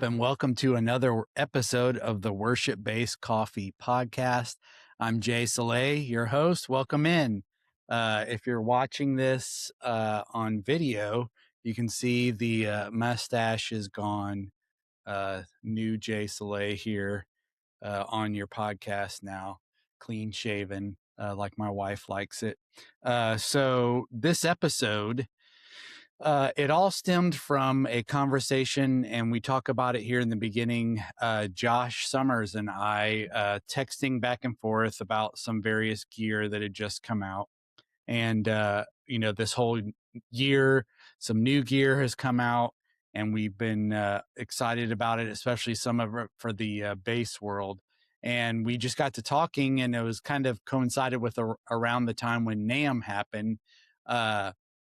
up, and welcome to another episode of the Worship Bass Coffee Podcast. I'm Jay Soleil, your host. Welcome in. If you're watching this on video, you can see the mustache is gone. New Jay Soleil here on your podcast now, clean shaven, like my wife likes it. So this episode, it all stemmed from a conversation, and we talk about it here in the beginning. Josh Summers and I texting back and forth about some various gear that had just come out. And, this whole year, some new gear has come out, and we've been excited about it, especially some of it for the bass world. And we just got to talking, and it was kind of coincided with around the time when NAMM happened.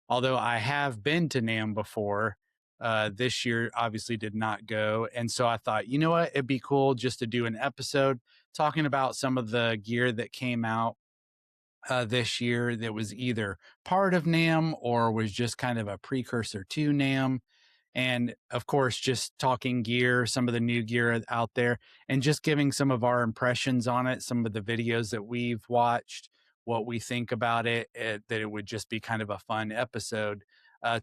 Although I have been to NAMM before, this year obviously did not go. And so I thought, you know what, it'd be cool just to do an episode talking about some of the gear that came out this year that was either part of NAMM or was just kind of a precursor to NAMM. And of course, just talking gear, some of the new gear out there, and just giving some of our impressions on it, some of the videos that we've watched, what we think about it, that it would just be kind of a fun episode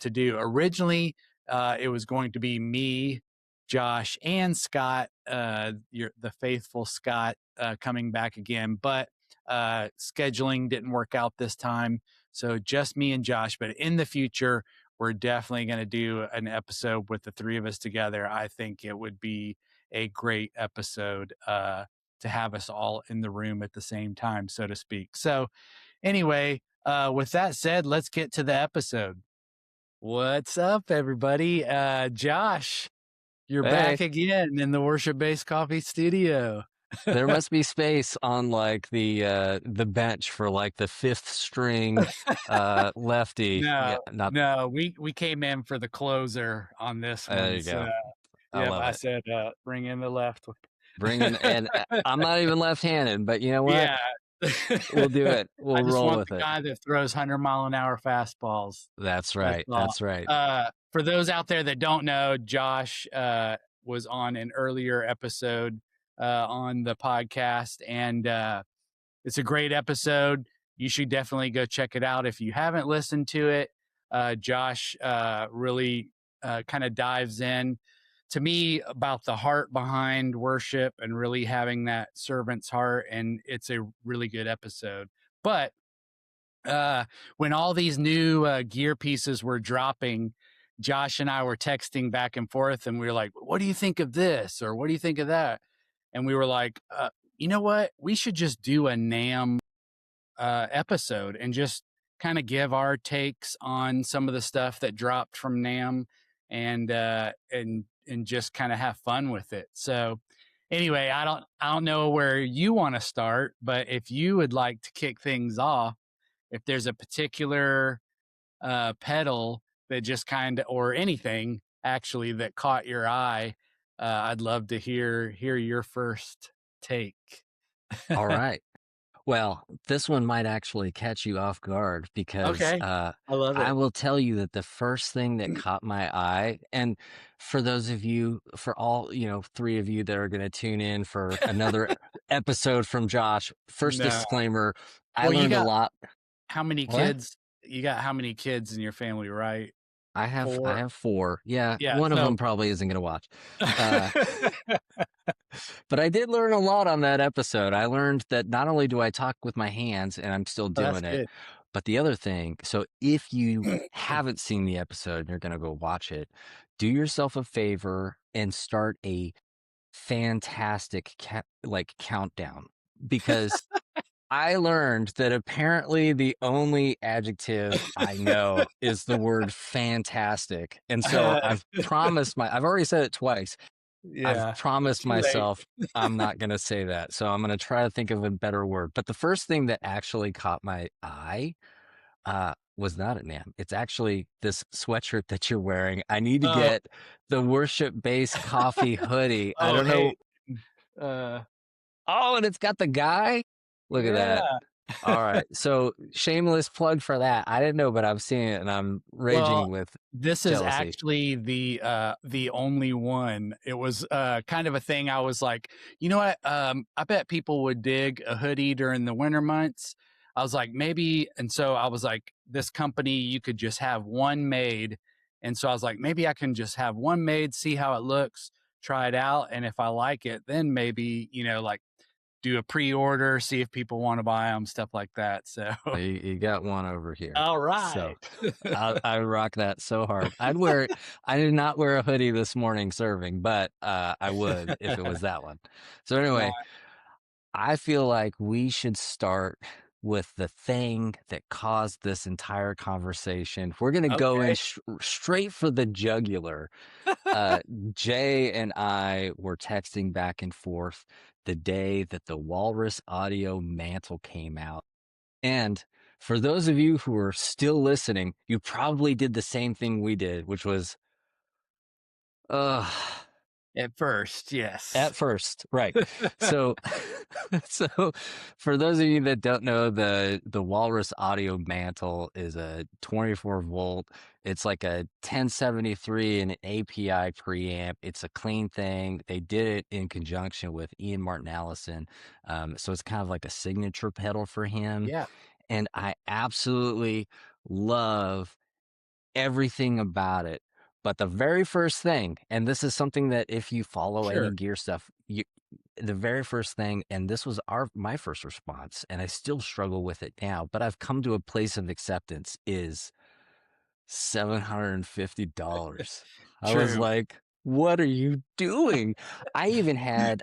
to do. Originally, it was going to be me, Josh, and Scott, the faithful Scott, coming back again, but scheduling didn't work out this time. So just me and Josh, but in the future, we're definitely going to do an episode with the three of us together. I think it would be a great episode to have us all in the room at the same time, so to speak. So anyway, with that said, let's get to the episode. What's up, everybody? Josh, you're back again in the Worship Bass Coffee studio. There must be space on like the bench for like the fifth string lefty. No, we came in for the closer on this one. There you go. I said bring in the left. Bring in, and I'm not even left-handed, but you know what? Yeah. We'll do it. We'll roll with it. Guy that throws 100-mile-an-hour fastballs. That's right. That's right. For those out there that don't know, Josh was on an earlier episode on the podcast, and it's a great episode. You should definitely go check it out if you haven't listened to it. Josh really kind of dives in to me about the heart behind worship and really having that servant's heart, and it's a really good episode. But when all these new gear pieces were dropping, Josh and I were texting back and forth, and we were like, what do you think of this? Or what do you think of that? And we were like, you know what? We should just do a NAMM episode and just kind of give our takes on some of the stuff that dropped from NAMM, and just kind of have fun with it. So anyway, I don't know where you want to start, but if you would like to kick things off, if there's a particular pedal that just kind of, or anything actually that caught your eye, I'd love to hear your first take. All right. Well, this one might actually catch you off guard because I love it. I will tell you that the first thing that caught my eye, and for those of you, for all, three of you that are going to tune in for another episode from Josh, disclaimer, I learned a lot. How many kids? You got how many kids in your family, right? I have four. Yeah, one of them probably isn't going to watch. But I did learn a lot on that episode. I learned that not only do I talk with my hands, and I'm still doing it, but the other thing, so if you haven't seen the episode and you're going to go watch it, do yourself a favor and start a fantastic countdown, because I learned that apparently the only adjective I know is the word fantastic. And so I've already said it twice. Yeah, I've promised myself I'm not going to say that. So I'm going to try to think of a better word. But the first thing that actually caught my eye was not at NAMM. It's actually this sweatshirt that you're wearing. I need to get the Worship Bass Coffee hoodie. I don't know. And it's got the guy. Look at that. All right. So shameless plug for that. I didn't know, but I'm seeing it and I'm Well, raging with this is jealousy. actually the only one. It was kind of a thing. I was like, you know what? I bet people would dig a hoodie during the winter months. I was like, maybe, and so I was like, this company, you could just have one made. And so I was like, maybe I can just have one made, see how it looks, try it out. And if I like it, then maybe, like do a pre-order, see if people want to buy them, stuff like that. So, You got one over here. all So right. I rock that so hard. I did not wear a hoodie this morning serving, but I would if it was that one. So No, anyway, I feel like we should start with the thing that caused this entire conversation. We're going to go in okay. straight for the jugular. Uh, Jay and I were texting back and forth the day that the Walrus Audio Mantle came out. And for those of you who are still listening, you probably did the same thing we did, which was, uh, At first, yes. at first, right. So, so for those of you that don't know, the Walrus Audio Mantle is a 24 volt. It's like a 1073 and an API preamp. It's a clean thing. They did it in conjunction with Ian Martin Allison. So it's kind of like a signature pedal for him. Yeah, And I absolutely love everything about it. But the very first thing, and this is something that if you follow any sure. gear stuff, the very first thing, and this was my first response, and I still struggle with it now, but I've come to a place of acceptance is $750. I was True. like, what are you doing? I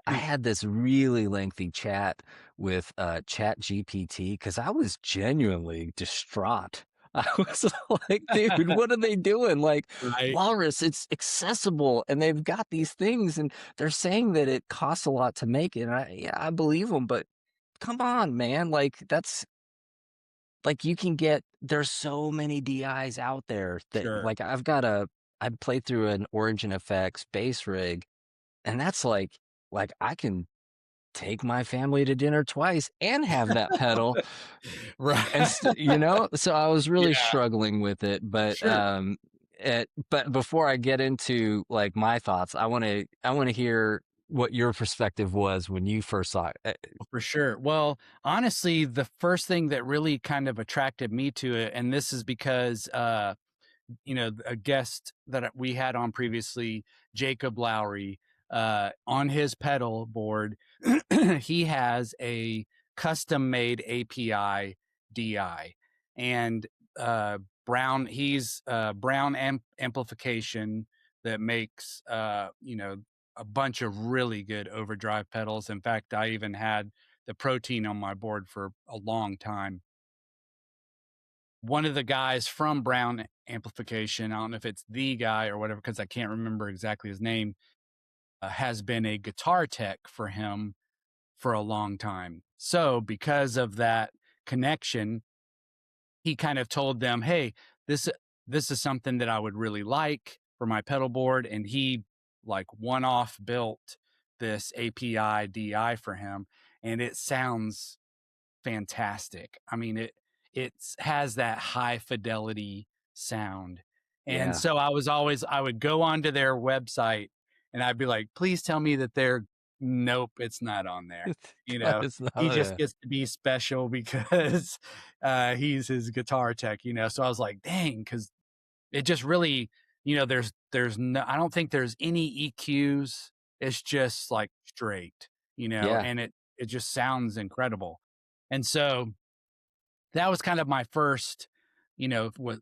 had this really lengthy chat with Chat GPT because I was genuinely distraught. I was like, dude, what are they doing? Like, Right. Walrus, it's accessible and they've got these things and they're saying that it costs a lot to make it. And I believe them, but come on, man. Like, that's like you can get there's so many DIs out there that Sure. like I played through an Origin Effects bass rig and that's like I can take my family to dinner twice and have that pedal and Right. so I was really Yeah, struggling with it sure. but before I get into like my thoughts I want to hear what your perspective was when you first saw it. For sure. Well, honestly, the first thing that really kind of attracted me to it, and this is because a guest that we had on previously, Jacob Lowry, on his pedal board, he has a custom made API DI, and he's Brown amplification that makes a bunch of really good overdrive pedals. In fact, I even had the protein on my board for a long time. One of the guys from Brown Amplification, I don't know if it's the guy or whatever, because I can't remember exactly his name, has been a guitar tech for him for a long time. So, because of that connection, he kind of told them, "Hey, this this is something that I would really like for my pedal board," and he like one off built this API DI for him, and it sounds fantastic. I mean, it has that high fidelity sound. And Yeah. so I would go onto their website and I'd be like, please tell me that they're nope, it's not on there. It's not He just gets to be special because he's his guitar tech, So I was like, dang, because it just really, there's no I don't think there's any EQs. It's just like straight, yeah. and it just sounds incredible. And so that was kind of my first,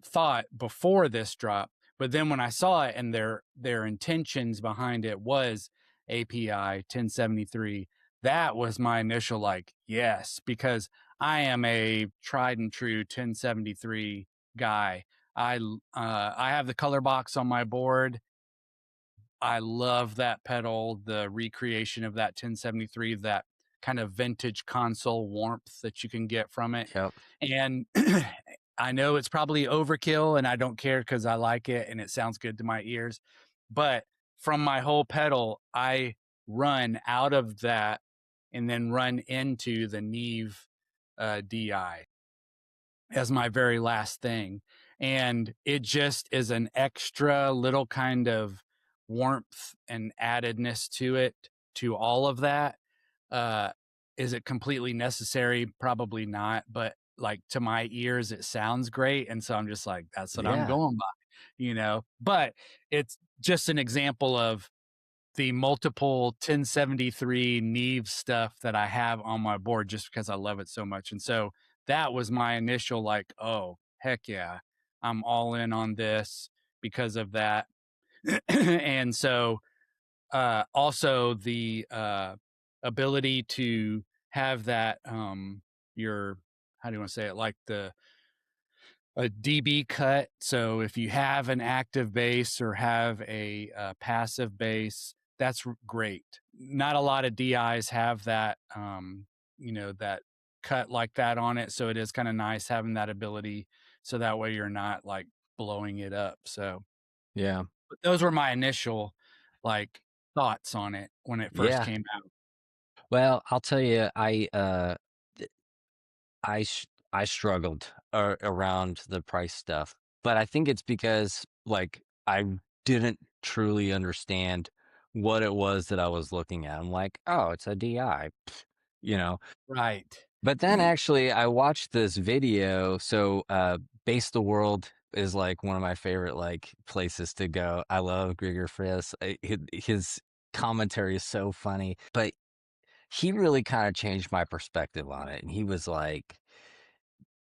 thought before this drop. But then when I saw it and their intentions behind it was API 1073, that was my initial like, yes, because I am a tried and true 1073 guy. I have the color box on my board. I love that pedal, the recreation of that 1073, that kind of vintage console warmth that you can get from it. Yep. And I know it's probably overkill and I don't care because I like it and it sounds good to my ears. But from my whole pedal, I run out of that and then run into the Neve DI as my very last thing. And it just is an extra little kind of warmth and addedness to it, to all of that. Is it completely necessary? Probably not. But like to my ears, it sounds great. And so I'm just like, that's what I'm Yeah. going by, But it's just an example of the multiple 1073 Neve stuff that I have on my board just because I love it so much. And so that was my initial like, oh, heck yeah, I'm all in on this because of that. And so also the ability to have that your how do you want to say it, like a dB cut. So if you have an active bass or have a passive bass, that's great. Not a lot of DIs have that, that cut like that on it. So it is kind of nice having that ability. So that way you're not like blowing it up. So Yeah. but those were my initial like thoughts on it when it first Yeah. came out. Well, I'll tell you, I struggled around the price stuff, but I think it's because like I didn't truly understand what it was that I was looking at. I'm like, oh, it's a DI, you know. Right. But then actually, I watched this video. So, Base the World is like one of my favorite like places to go. I love Gregor Friss. His commentary is so funny, but he really kind of changed my perspective on it. And he was like,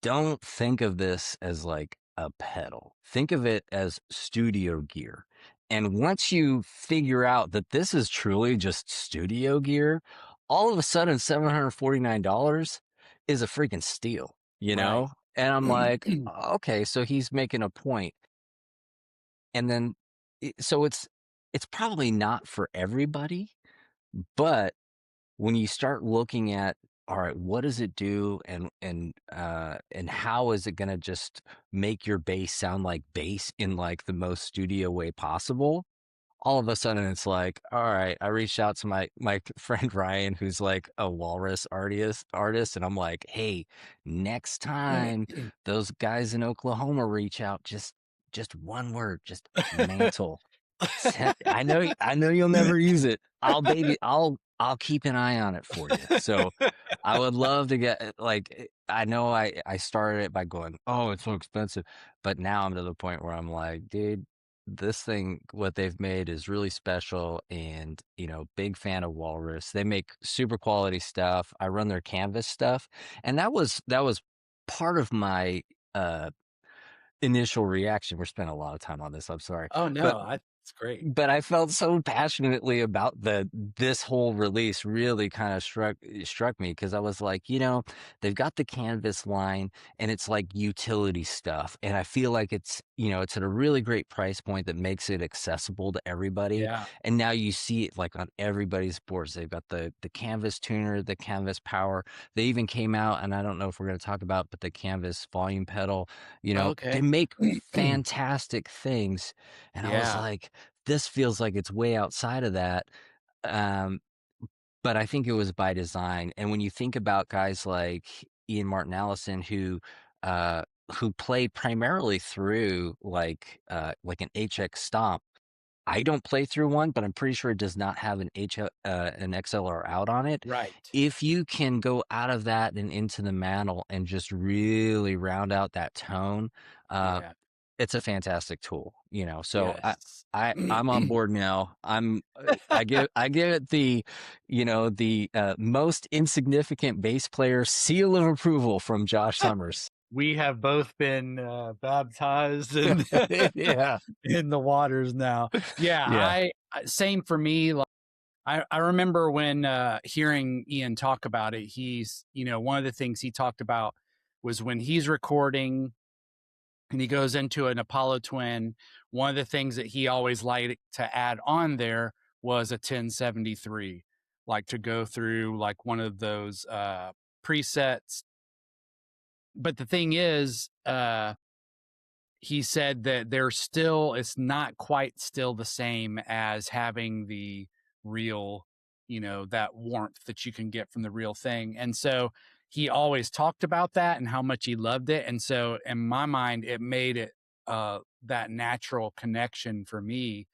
don't think of this as like a pedal. Think of it as studio gear. And once you figure out that this is truly just studio gear, all of a sudden $749 is a freaking steal, you Right. know? And I'm like, okay, so he's making a point. And then so it's probably not for everybody, but when you start looking at, all right, what does it do, and how is it going to just make your bass sound like bass in like the most studio way possible? All of a sudden it's like, all right, I reached out to my friend Ryan, who's like a Walrus artist, and I'm like, hey, next time those guys in Oklahoma reach out, just one word, just mantle. I know you'll never use it. I'll keep an eye on it for you. So I would love to get I know I started it by going, oh, it's so expensive, but now I'm to the point where I'm like, dude, this thing, what they've made is really special, and big fan of Walrus. They make super quality stuff. I run their Canvas stuff, and that was part of my initial reaction. We're spending a lot of time on this. I'm sorry, Oh but no, it's great. but I felt so passionately about this whole release. Really kind of struck me, because I was like, they've got the Canvas line, and it's like utility stuff, and I feel like it's at a really great price point that makes it accessible to everybody. Yeah. And now you see it like on everybody's boards. They've got the Canvas tuner, the Canvas power. They even came out, and I don't know if we're going to talk about, but the Canvas volume pedal. They Okay. make fantastic things, and I was Yeah. like, this feels like it's way outside of that. Um, but I think it was by design. And when you think about guys like Ian Martin Allison, who play primarily through like an HX Stomp. I don't play through one, but I'm pretty sure it does not have an XLR out on it. Right. If you can go out of that and into the Mantle and just really round out that tone, uh, Yeah. it's a fantastic tool, So Yes. I'm on board now. I give it the most insignificant bass player seal of approval from Josh Summers. We have both been baptized in Yeah, in the waters now. Yeah, yeah, same for me. Like I remember when hearing Ian talk about it, he's, one of the things he talked about was when he's recording and he goes into an Apollo Twin, one of the things that he always liked to add on there was a 1073, like to go through like one of those presets. But the thing is, he said that it's not quite still the same as having the real, that warmth that you can get from the real thing. And so he always talked about that and how much he loved it. And so in my mind, it made it that natural connection for me,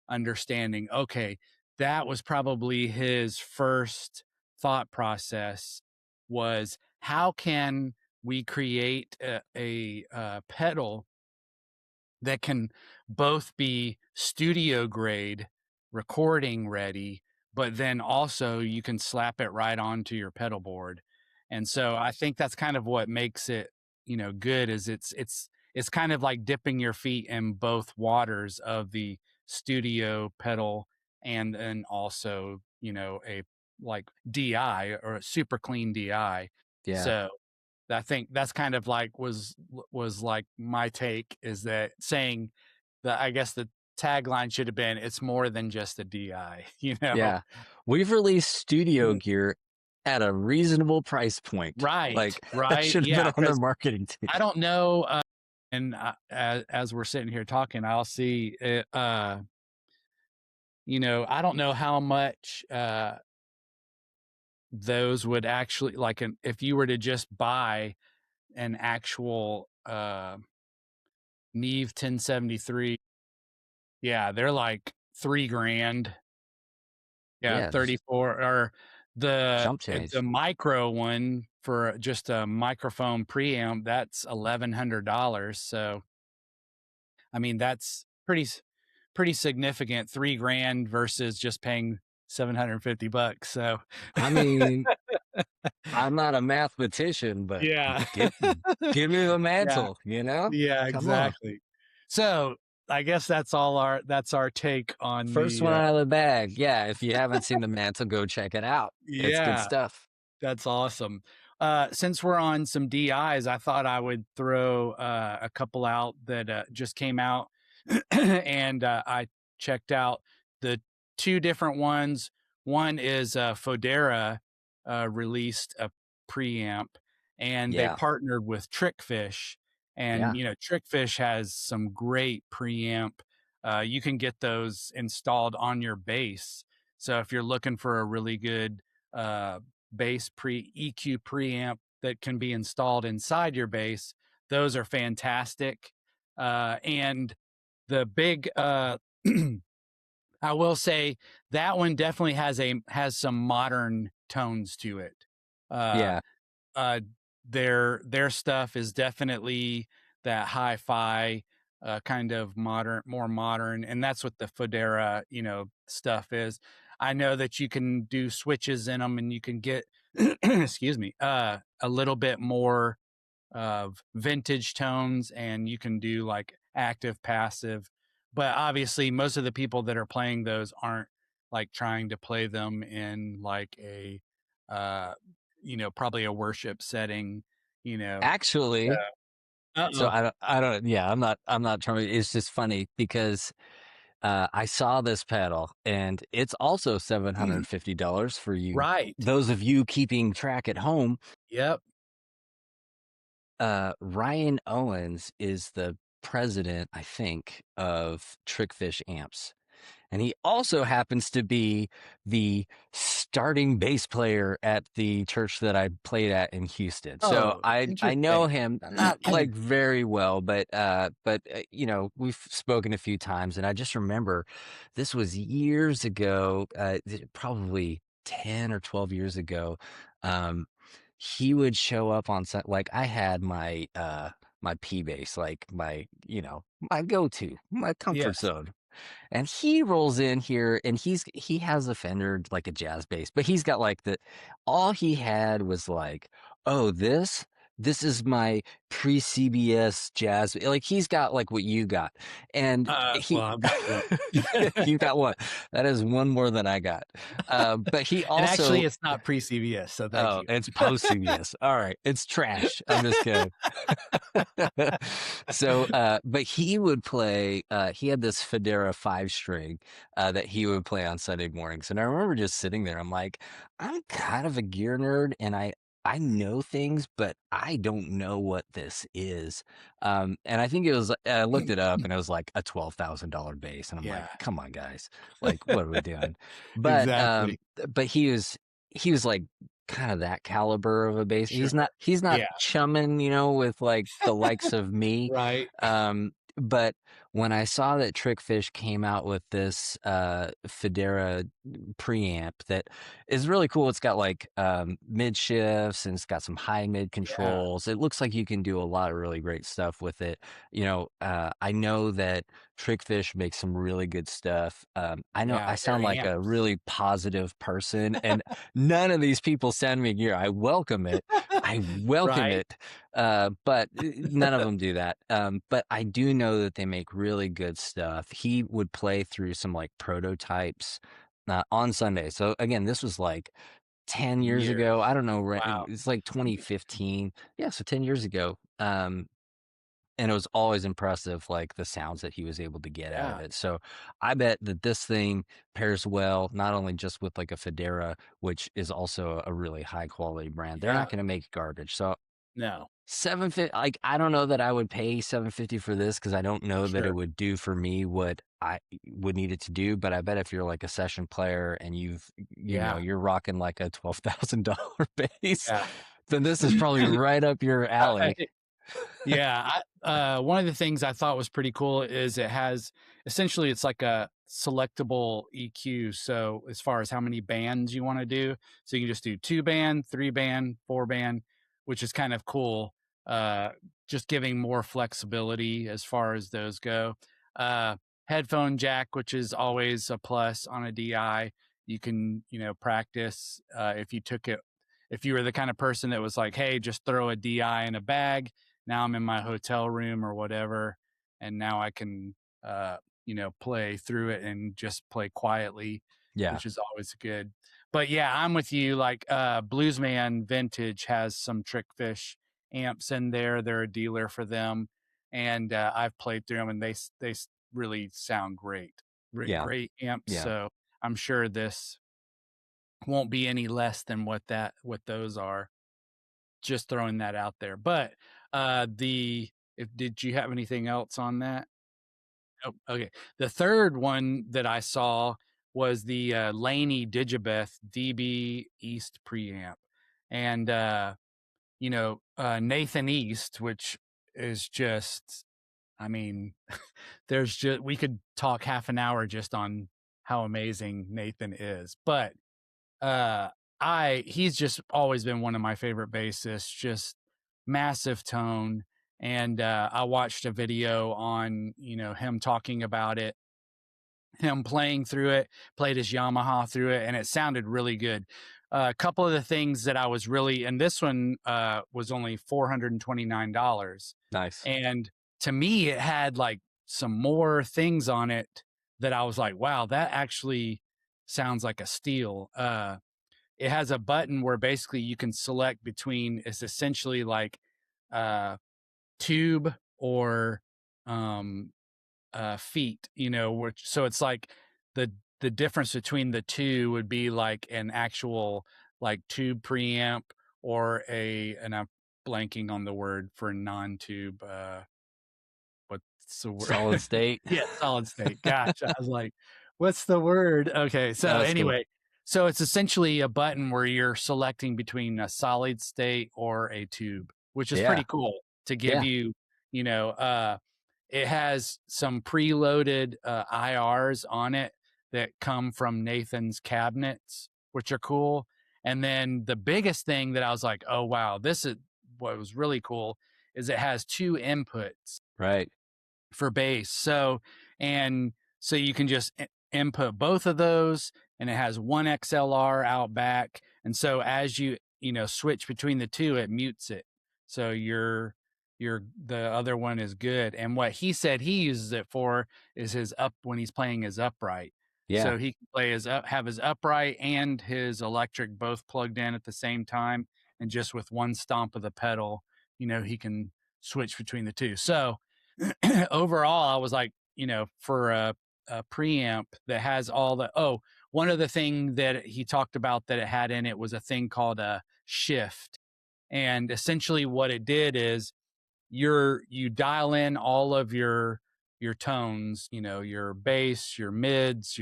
understanding, okay, that was probably his first thought process, was how can we create a pedal that can both be studio grade, recording ready, but then also you can slap it right onto your pedal board. And so I think that's kind of what makes it, good, is it's kind of like dipping your feet in both waters of the studio pedal, and then also, a like DI, or a super clean DI. Yeah. So I think that's kind of like was like my take, is that saying that, I guess the tagline should have been, it's more than just a DI, Yeah. We've released studio gear at a reasonable price point. Right, That right, should have been yeah, on their 'cause marketing team. I don't know, and as we're sitting here talking, I'll see it, I don't know how much those would actually, like, if you were to just buy an actual Neve 1073. Yeah, they're like 3 grand. Yeah, Yeah, just 34, or the chump the change. micro one for just a microphone preamp, that's $1,100. So, I mean, that's pretty significant, 3 grand versus just paying $750. So, I mean, I'm not a mathematician, but yeah. give me the Yeah. mantle, you know? Yeah, Come on. exactly. So, I guess that's our take on First the one out of the bag. Yeah, if you haven't seen the mantle, go check it out. It's good yeah. stuff. That's awesome. Since we're on some DIs, I thought I would throw a couple out that just came out, and I checked out the two different ones. One is Fodera released a preamp, and they Yeah. partnered with Trickfish. And Yeah. Trickfish has some great preamp. You can get those installed on your bass. So if you're looking for a really good bass EQ preamp that can be installed inside your bass, those are fantastic. And the big I will say that one definitely has some modern tones to it. Uh Yeah. uh their stuff is definitely that hi-fi, kind of more modern, and that's what the Fodera stuff is. I know that you can do switches in them, and you can get excuse me, a little bit more of vintage tones, and you can do like active, passive. But obviously most of the people that are playing those aren't like trying to play them in like a uh probably a worship setting, you know Actually, so uh-oh. yeah, I'm not trying, it's just funny because I saw this pedal and it's also $750 for you. Right. Those of you keeping track at home, Yep. Ryan Owens is the president, I think, of Trickfish Amps. And he also happens to be the starting bass player at the church that I played at in Houston. So Oh, I know interesting. him not like very well, but we've spoken a few times, and I just remember this was years ago, probably 10 or 12 years ago. Um, he would show up on set, like I had my P bass, like my go-to, my comfort Yes. zone. And he rolls in here and he has a Fender, like a jazz bass, but he's got like all he had was like, oh, this is my pre-CBS jazz. Like he's got like what you got. And Well, I've got one. you got one. That is one more than I got. But he And actually also, it's not pre-CBS, so thank oh, you. it's post CBS. All right. It's trash. I'm just kidding. So, but he would play, he had this Fodera 5 string that he would play on Sunday mornings. And I remember just sitting there, I'm like, I'm kind of a gear nerd and I know things, but I don't know what this is. And I think it was, I looked it up and it was like a $12,000 bass. And I'm like, Yeah. come on, guys. Like, what are we doing? But, Exactly. but he was like kind of that caliber of a bass. Sure. He's not Yeah. chumming, with like the likes of me. Right. But when I saw that Trickfish came out with this Fodera preamp that is really cool, it's got like mid shifts and it's got some high mid Yeah. controls. It looks like you can do a lot of really great stuff with it. I know that Trickfish makes some really good stuff. I know I Yeah. Their sound like a amps. really positive person, and none of these people send me gear. I welcome it. I welcome Right. it. But none of them do that. But I do know that they make really good stuff. He would play through some like prototypes on Sunday. So again, this was like 10 years ago. I Years. don't know. Wow. It's like 2015. Yeah. So 10 years ago. And it was always impressive, like the sounds that he was able to get out of Yeah. it. So I bet that this thing pairs well, not only just with like a Fodera, which is also a really high quality brand. They're Yeah. not going to make garbage. So No. 750, like I don't know that I would pay 750 for this because I don't know that it Sure. would do for me what I would need it to do. But I bet if you're like a session player and Yeah. you're rocking like a $12,000 bass, Yeah. then this is probably right up your alley. Right. Yeah, one of the things I thought was pretty cool is it has essentially it's like a selectable EQ. So as far as how many bands you want to do, so you can just do 2 band, 3 band, 4 band, which is kind of cool. Uh, just giving more flexibility as far as those go. Uh, Headphone jack, which is always a plus on a DI. You can practice if you took it. If you were the kind of person that was like, hey, just throw a DI in a bag, now I'm in my hotel room or whatever, and now I can play through it and just play quietly, Yeah. which is always good. But yeah, I'm with you. Like Bluesman Vintage has some Trickfish amps in there. They're a dealer for them, and I've played through them, and they really sound great. Yeah. Great amps. Yeah. So I'm sure this won't be any less than what those are. Just throwing that out there. But did you have anything else on that? Oh, okay. The third one that I saw was the Laney Digbeth East preamp, and Nathan East, which is just, I mean, we could talk half an hour just on how amazing Nathan is, but uh he's just always been one of my favorite bassists, just massive tone. And I watched a video on him talking about it, him playing through it, played his Yamaha through it, and it sounded really good. A couple of the things that I was really, and this one was only $429, Nice. and to me it had like some more things on it that I was like, wow, that actually sounds like a steal. It has a button where basically you can select between, it's essentially like tube or um feet, which, so it's like the difference between the two would be like an actual like tube preamp or and I'm blanking on the word for non-tube, what's the word? Solid state. Yeah, solid state. Gosh, I was like, what's the word? Okay, so That's cool. anyway, so it's essentially a button where you're selecting between a solid state or a tube, which is Yeah. pretty cool to give Yeah. you, it has some preloaded IRs on it that come from Nathan's cabinets, which are cool. And then the biggest thing that I was like, oh wow, this is what was really cool, is it has two inputs Right. for bass. So you can just input both of those, and it has one XLR out back. And so as you switch between the two, it mutes it. So the other one is good. And what he said he uses it for is when he's playing his upright. Yeah. So he can play have his upright and his electric both plugged in at the same time, and just with one stomp of the pedal, he can switch between the two. So overall, I was like, for a preamp that has all one other thing that he talked about that it had in it was a thing called a shift. And essentially what it did is you dial in all of your tones, your bass, your mids,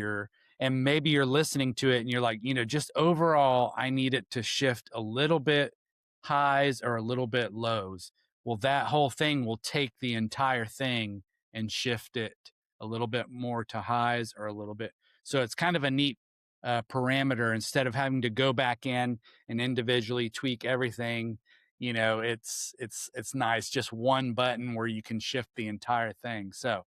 and maybe you're listening to it and you're like, just overall, I need it to shift a little bit highs or a little bit lows. Well, that whole thing will take the entire thing and shift it a little bit more to highs or a little bit. So it's kind of a neat parameter. Instead of having to go back in and individually tweak everything, it's nice. Just one button where you can shift the entire thing. So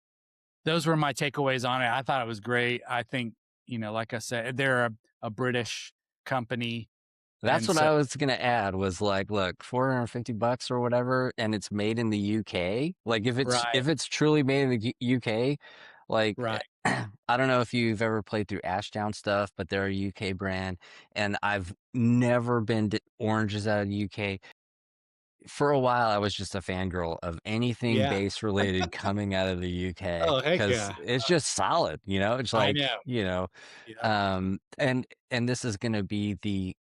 those were my takeaways on it. I thought it was great. I think, like I said, they're a British company. That's And what so, I was gonna add was like, look, $450 or whatever, and it's made in the UK. Like right, if it's truly made in the UK, like right. I don't know if you've ever played through Ashdown stuff, but they're a UK brand, and I've never been to oranges out of the UK. For a while, I was just a fangirl of anything Yeah. bass related coming out of the UK Oh, heck because yeah. it's just solid, It's I like, know. Yep. and this is going to be the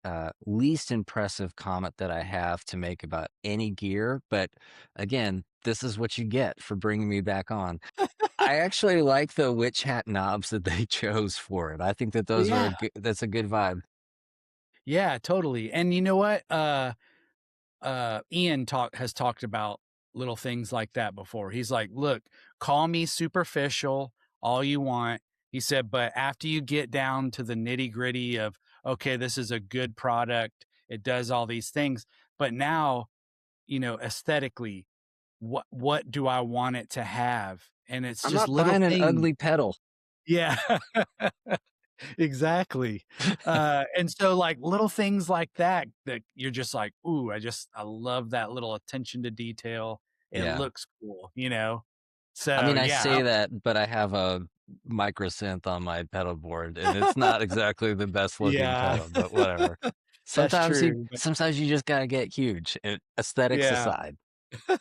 least impressive comment that I have to make about any gear, but again, this is what you get for bringing me back on. I actually like the witch hat knobs that they chose for it. I think that those are Yeah. that's a good vibe. Yeah, totally. And you know what? Ian has talked about little things like that before. He's like, look, call me superficial all you want. He said, but after you get down to the nitty gritty of, okay, this is a good product, it does all these things, but now, aesthetically, what do I want it to have? And it's I'm just not little buying an things. ugly pedal. Yeah. Exactly. And so like little things like that you're just like, ooh, I love that little attention to detail. It Yeah. looks cool, I So mean, I yeah, say that, but I have a micro synth on my pedal board, and it's not exactly the best looking yeah, pedal, but whatever. that's true. Sometimes you just gotta get huge, aesthetics Yeah. aside.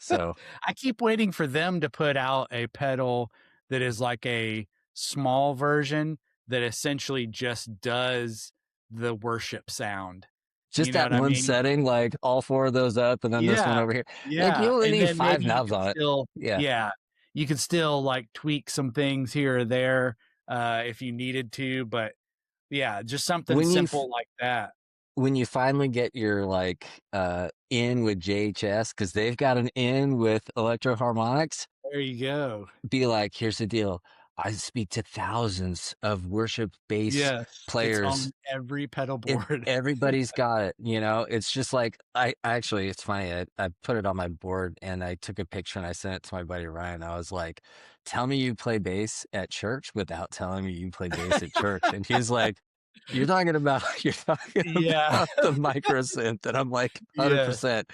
So I keep waiting for them to put out a pedal that is like a small version that essentially just does the worship sound. You just know that what I one mean? setting, like all four of those up, and then this one Yeah, over here. Like you yeah, only and need then five maybe you knobs could on it. still Yeah. yeah, you could still, like, tweak some things here or there, if you needed to, but, yeah, just something When you simple like that. when you finally get your like in with JHS, because they've got an in with electro harmonics. There you go. Be like, here's the deal. I speak to thousands of worship bass Yes, it's players. on every pedal board. Everybody's got it, It's just like actually it's funny. I put it on my board and I took a picture and I sent it to my buddy Ryan. I was like, tell me you play bass at church without telling me you play bass at church. And he's like, you're talking about you're talking Yeah. about the micro synth. And I'm like, Yes. 100%.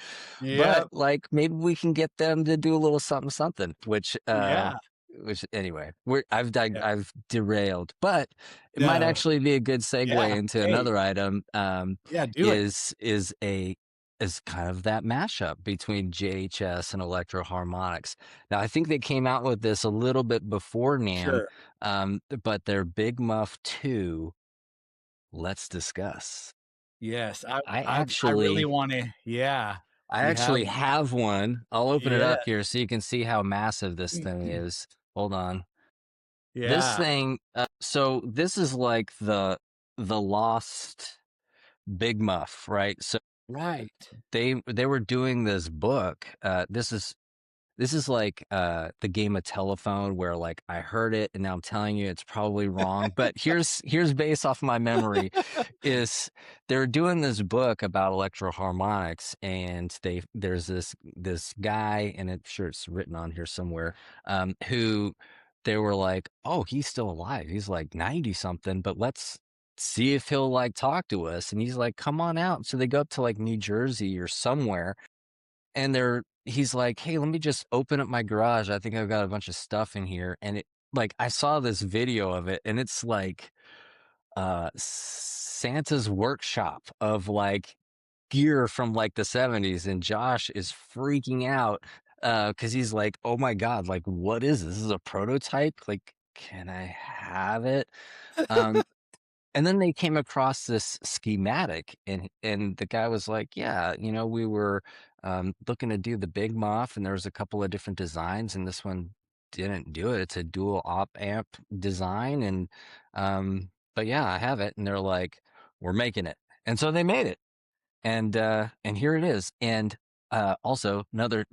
But Yep. like maybe we can get them to do a little something something, Yeah. which anyway, Yeah. I've derailed, but it might No. actually be a good segue Yeah. into Hey. another item. Yeah, do it. Is kind of that mashup between JHS and Electro Harmonics. Now, I think they came out with this a little bit before NAMM, Sure. but their Big Muff 2. Let's discuss. Yes, I I really actually wanna yeah. I You have actually have one. I'll open it yeah. up here so you can see how massive this thing is. Hold on. This Yeah. thing, so this is like the lost Big Muff, right? So Right. they were doing this book. This is like the game of telephone where like I heard it and now I'm telling you it's probably wrong, but here's based off my memory is they're doing this book about electro harmonics and there's this guy and I'm sure it's written on here somewhere who they were like, oh, he's still alive. He's like 90 something, but let's see if he'll like talk to us. And he's like, come on out. So they go up to like New Jersey or somewhere and he's like, hey, let me just open up my garage. I think I've got a bunch of stuff in here. And I saw this video of it and it's like Santa's workshop of like gear from like the 70s. And Josh is freaking out because he's like, oh my God, like, what is this? This is a prototype? Like, can I have it? Um, and then they came across this schematic and the guy was like, yeah, we were looking to do the Big Muff and there was a couple of different designs and this one didn't do it. It's a dual op amp design and but yeah, I have it. And they're like, we're making it. And so they made it. And here it is. And also another,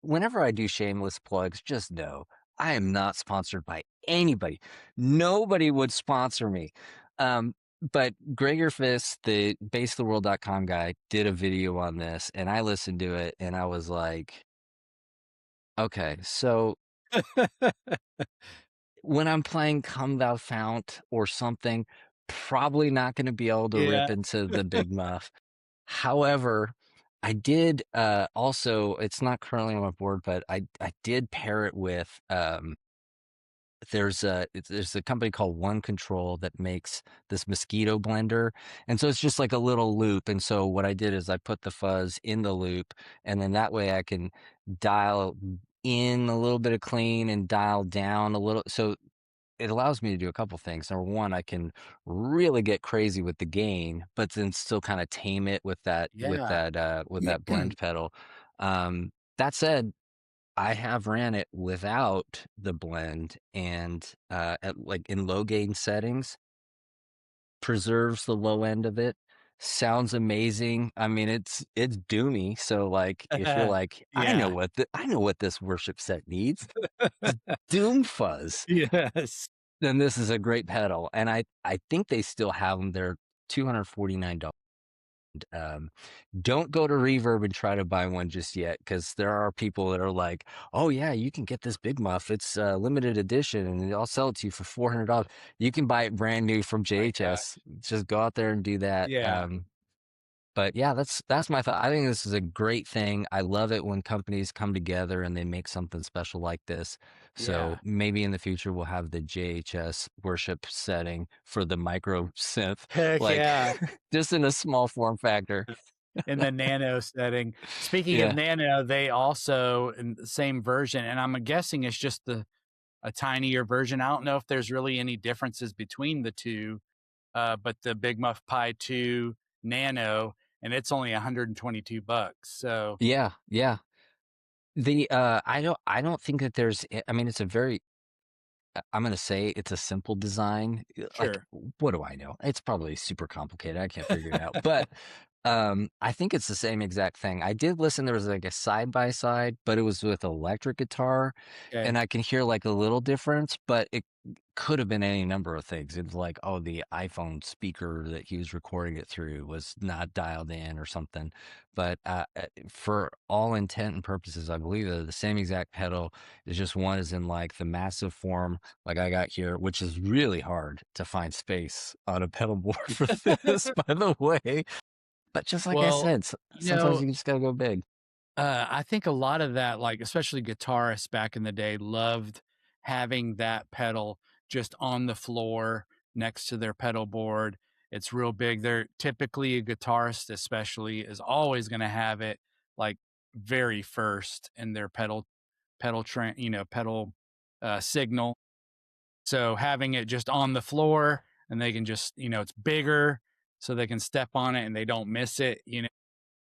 whenever I do shameless plugs, just know I am not sponsored by anybody. Nobody would sponsor me. But Gregor Fiss, the basetheworld.com guy, did a video on this, and I listened to it, and I was like, okay, so when I'm playing Come Thou Fount or something, probably not going to be able to Yeah. rip into the Big Muff. However, I did also, it's not currently on my board, but I did pair it with there's a company called One Control that makes this mosquito blender, and so it's just like a little loop. And so what I did is I put the fuzz in the loop, and then that way I can dial in a little bit of clean and dial down a little. So it allows me to do a couple things. Number one, I can really get crazy with the gain, but then still kind of tame it with that Yeah. with that blend pedal. That said, I have ran it without the blend, and at like in low gain settings, preserves the low end of it. Sounds amazing. I mean, it's doomy. So like, if you're like, Yeah. I know what this worship set needs, doom fuzz, Yes. then this is a great pedal. And I think they still have them. They're $249. Don't go to Reverb and try to buy one just yet, because there are people that are like, oh yeah, you can get this Big Muff, it's limited edition and I'll sell it to you for $400. You can buy it brand new from My God. JHS. Just go out there and do that. Yeah. But yeah, that's my thought. I think this is a great thing. I love it when companies come together and they make something special like this. So Yeah. maybe in the future we'll have the JHS worship setting for the micro synth, Heck like yeah. just in a small form factor. In the nano setting. Speaking of Yeah. nano, they also in the same version, and I'm guessing it's just a tinier version. I don't know if there's really any differences between the two, but the Big Muff Pi 2 Nano, and it's only $122. So Yeah, yeah. The I don't think that there's I mean it's a very I'm gonna say it's a simple design. Like, sure. what do I know? It's probably super complicated. I can't figure it out. But I think it's the same exact thing. I did listen, there was like a side by side, but it was with electric guitar, and Okay. I can hear like a little difference, but it could have been any number of things. It's like, oh, the iPhone speaker that he was recording it through was not dialed in or something. But for all intent and purposes, I believe they're the same exact pedal. It's just one is in like the massive form like I got here, which is really hard to find space on a pedal board for this, by the way. But just like I Well, said, you sometimes know, you just gotta go big. I think a lot of that, like especially guitarists back in the day, loved having that pedal just on the floor next to their pedal board. It's real big. They're typically a guitarist, especially, is always going to have it like very first in their pedal signal. So having it just on the floor and they can just, it's bigger so they can step on it and they don't miss it.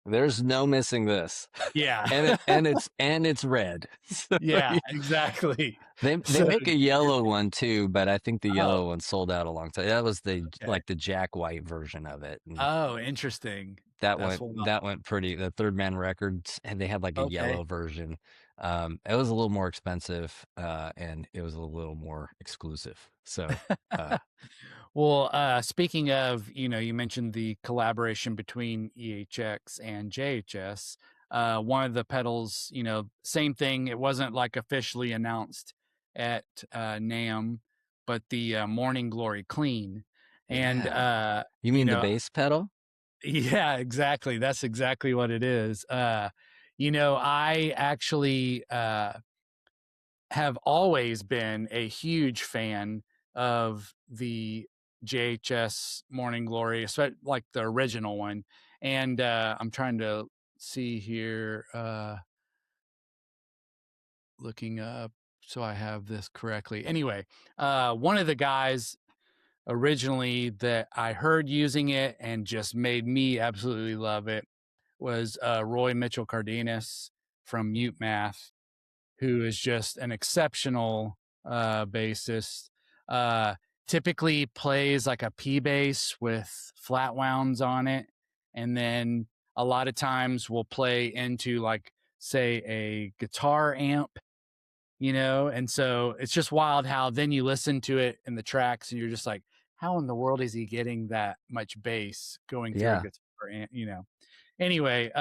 There's no missing this. Yeah. And it's red. So Yeah, exactly. they So make a yellow one too, but I think the oh, yellow one sold out a long time. That was the okay. like the Jack White version of it. And Oh, interesting. That's wild. that went pretty. The Third Man Records, and they had like a Okay. yellow version. It was a little more expensive, and it was a little more exclusive. So Well, speaking of, you mentioned the collaboration between EHX and JHS. One of the pedals, same thing. It wasn't like officially announced at NAMM, but the Morning Glory Clean. And, yeah. You mean the know, bass pedal? yeah, exactly. That's exactly what it is. I actually have always been a huge fan of the JHS Morning Glory, especially like the original one. And I'm trying to see here, looking up so I have this correctly. Anyway, one of the guys originally that I heard using it and just made me absolutely love it was Roy Mitchell Cardenas from Mute Math, who is just an exceptional bassist. typically plays like a P bass with flat wounds on it. And then a lot of times we'll play into like, say, a guitar amp, and so it's just wild how then you listen to it in the tracks and you're just like, how in the world is he getting that much bass going through a Yeah. guitar amp? Anyway,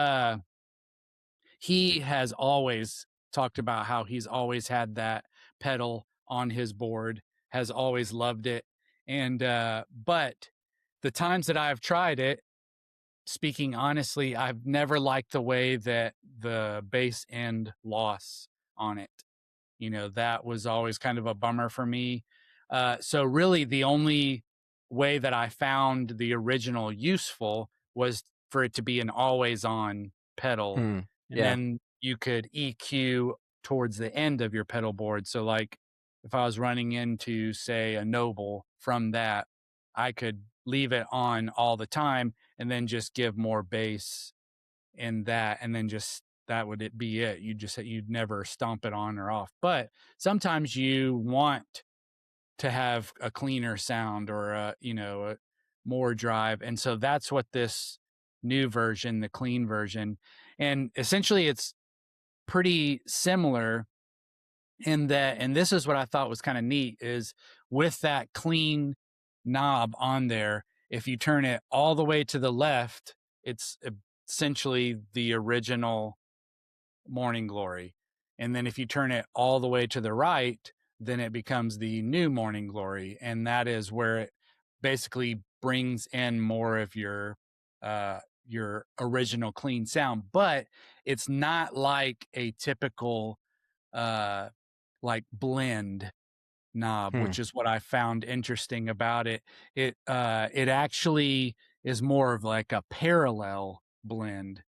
he has always talked about how he's always had that pedal on his board, has always loved it. And but the times that I've tried it, speaking honestly, I've never liked the way that the bass end loss on it. That was always kind of a bummer for me. So really the only way that I found the original useful was for it to be an always on pedal. And Yeah. then you could EQ towards the end of your pedal board. So like if I was running into, say, a Noble from that, I could leave it on all the time and then just give more bass in that, and then just that would it be it. You'd never stomp it on or off. But sometimes you want to have a cleaner sound or a more drive, and so that's what this new version, the clean version, and essentially it's pretty similar in that. And this is what I thought was kind of neat is with that clean knob on there, if you turn it all the way to the left, it's essentially the original Morning Glory. And then if you turn it all the way to the right, then it becomes the new Morning Glory. And that is where it basically brings in more of your original clean sound. But it's not like a typical like blend knob, which is what I found interesting about it. It actually is more of like a parallel blend,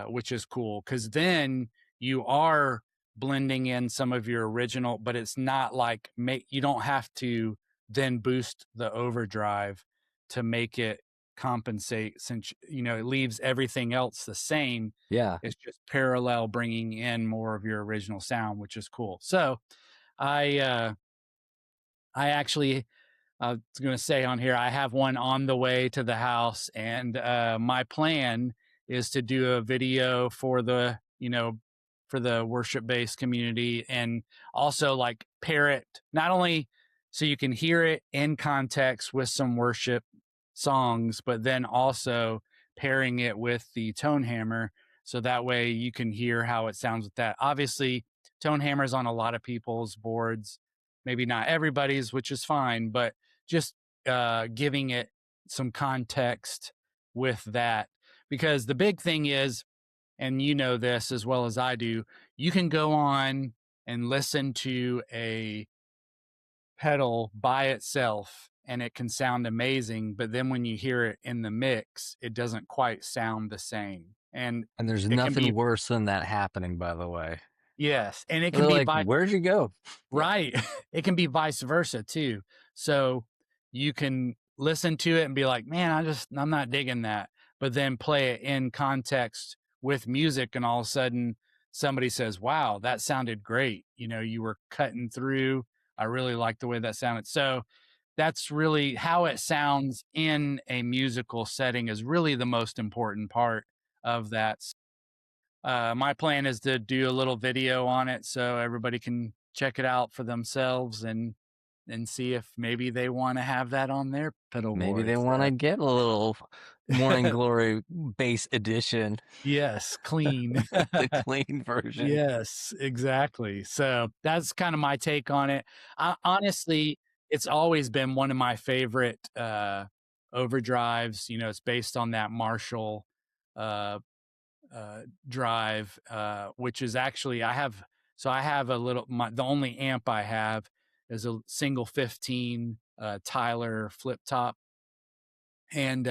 which is cool because then you are blending in some of your original, but it's not like you don't have to then boost the overdrive to make it compensate, since it leaves everything else the same. Yeah. It's just parallel bringing in more of your original sound, which is cool. So I actually, I was going to say on here, I have one on the way to the house, and my plan is to do a video for for the worship based community, and also like pair it not only so you can hear it in context with some worship songs, but then also pairing it with the tone hammer, so that way you can hear how it sounds with that. Obviously, tone hammers on a lot of people's boards, maybe not everybody's, which is fine, but just giving it some context with that. Because the big thing is, and you know this as well as I do, you can go on and listen to a pedal by itself and it can sound amazing, but then when you hear it in the mix, it doesn't quite sound the same. And And there's it can nothing be, worse than that happening, by the way. yes, and it can They're be like, by "Where'd you go?" Yeah. right. It can be vice versa too. So you can listen to it and be like, man, I'm not digging that. But then play it in context with music, and all of a sudden somebody says, wow, that sounded great. You were cutting through. I really like the way that sounded. So that's really how it sounds in a musical setting is really the most important part of that. My plan is to do a little video on it so everybody can check it out for themselves and see if maybe they want to have that on their pedal Maybe they boards. want to get a little Morning Glory bass edition, Yes, clean. the clean version. Yes, exactly. So that's kind of my take on it. Honestly, it's always been one of my favorite overdrives. It's based on that Marshall uh, drive, which is actually I have a little. The only amp I have is a single 15 Tyler flip top, and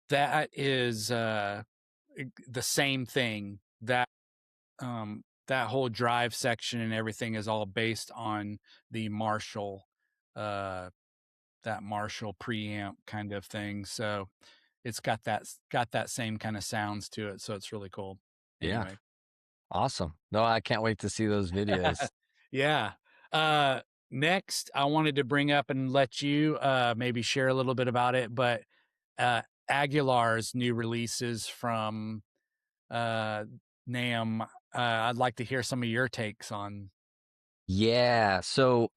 that is the same thing. That whole drive section and everything is all based on the Marshall, uh, that Marshall preamp kind of thing. So it's got that same kind of sounds to it. So it's really cool. Yeah. Anyway. Awesome. No, I can't wait to see those videos. Yeah. next, I wanted to bring up and let you maybe share a little bit about it, but Aguilar's new releases from NAMM. I'd like to hear some of your takes on. Yeah. So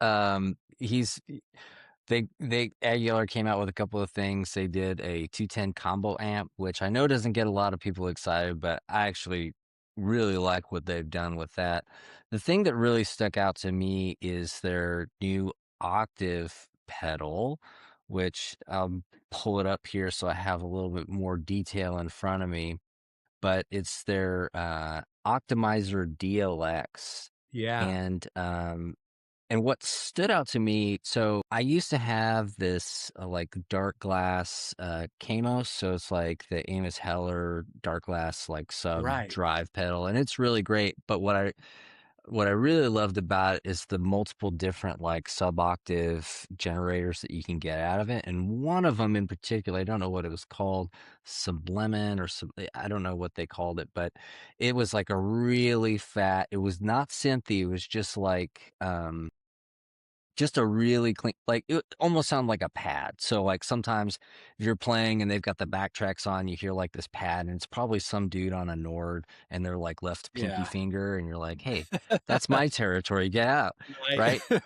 they Aguilar came out with a couple of things. They did a 210 combo amp, which I know doesn't get a lot of people excited, but I actually really like what they've done with that. The thing that really stuck out to me is their new octave pedal, which I'll pull it up here so I have a little bit more detail in front of me. But it's their Optimizer DLX. Yeah. And what stood out to me, so I used to have this like dark glass Camos, so it's like the Amos Heller dark glass like sub Right. drive pedal, and it's really great. But what I really loved about it is the multiple different like sub-octave generators that you can get out of it. And one of them in particular, I don't know what it was called, Sublemon or some, I don't know what they called it, but it was like a really fat, it was not synthy, it was just a really clean, like it almost sounded like a pad. So like sometimes if you're playing and they've got the backtracks on, you hear like this pad, and it's probably some dude on a Nord and they're like left pinky Yeah. finger, and you're like, hey, that's my territory, get out, Right. right?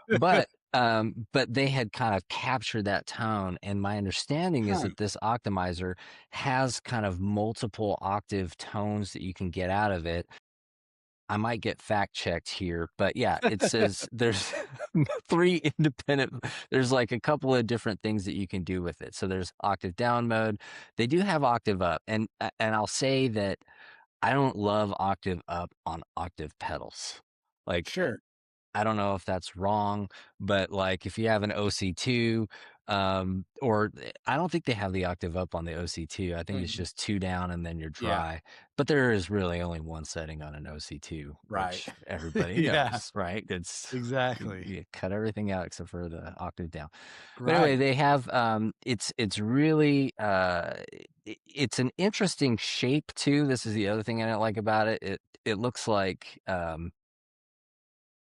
But they had kind of captured that tone, and my understanding is Huh. that this optimizer has kind of multiple octave tones that you can get out of it. I might get fact checked here, but yeah, it says there's three independent, there's like a couple of different things that you can do with it. So there's octave down mode. They do have octave up, and I'll say that I don't love octave up on octave pedals. Like Sure. I don't know if that's wrong, but like if you have an OC2, or I don't think they have the octave up on the OC2. I think it's Mm. just two down and then you're Yeah. dry. But there is really only one setting on an OC2, Right. which everybody Yeah. knows, right? It's Exactly. you cut everything out except for the octave down. But anyway, Right. they have it's really it's an interesting shape too. This is the other thing I don't like about it. It looks like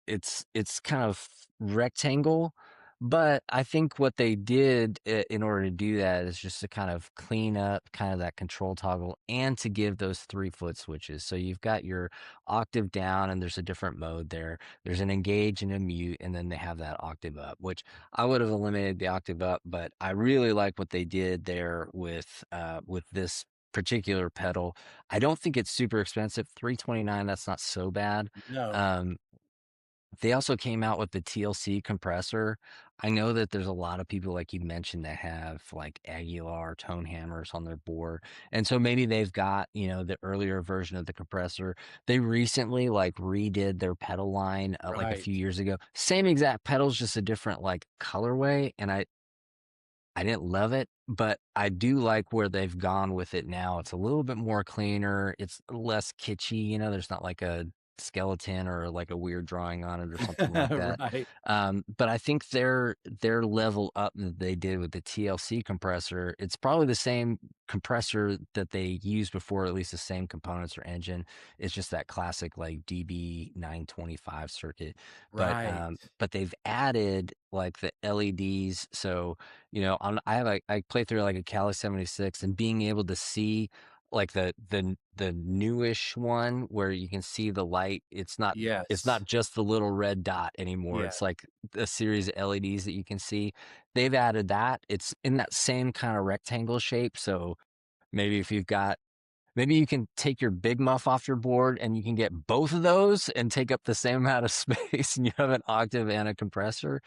it's kind of rectangle, but I think what they did in order to do that is just to kind of clean up kind of that control toggle and to give those 3-foot switches. So you've got your octave down and there's a different mode there. There's an engage and a mute, and then they have that octave up, which I would have eliminated the octave up, but I really like what they did there with this particular pedal. I don't think it's super expensive. $329, that's not so bad. No. Um, they also came out with the TLC compressor. I know that there's a lot of people, like you mentioned, that have like Aguilar tone hammers on their board. And so maybe they've got, the earlier version of the compressor. They recently like redid their pedal line like a Right. few years ago. Same exact pedals, just a different like colorway. And I didn't love it, but I do like where they've gone with it now. It's a little bit more cleaner. It's less kitschy, there's not like a skeleton or like a weird drawing on it or something like that. Right. But I think their level up that they did with the TLC compressor, it's probably the same compressor that they used before, at least the same components or engine. It's just that classic like DB 925 circuit. But Right. but they've added like the LEDs. So I play through like a Cali 76, and being able to see like the newish one where you can see the light. It's not Yes. just the little red dot anymore. Yeah. It's like a series of LEDs that you can see. They've added that. It's in that same kind of rectangle shape. So maybe if you've got maybe you can take your big muff off your board and you can get both of those and take up the same amount of space, and you have an octave and a compressor.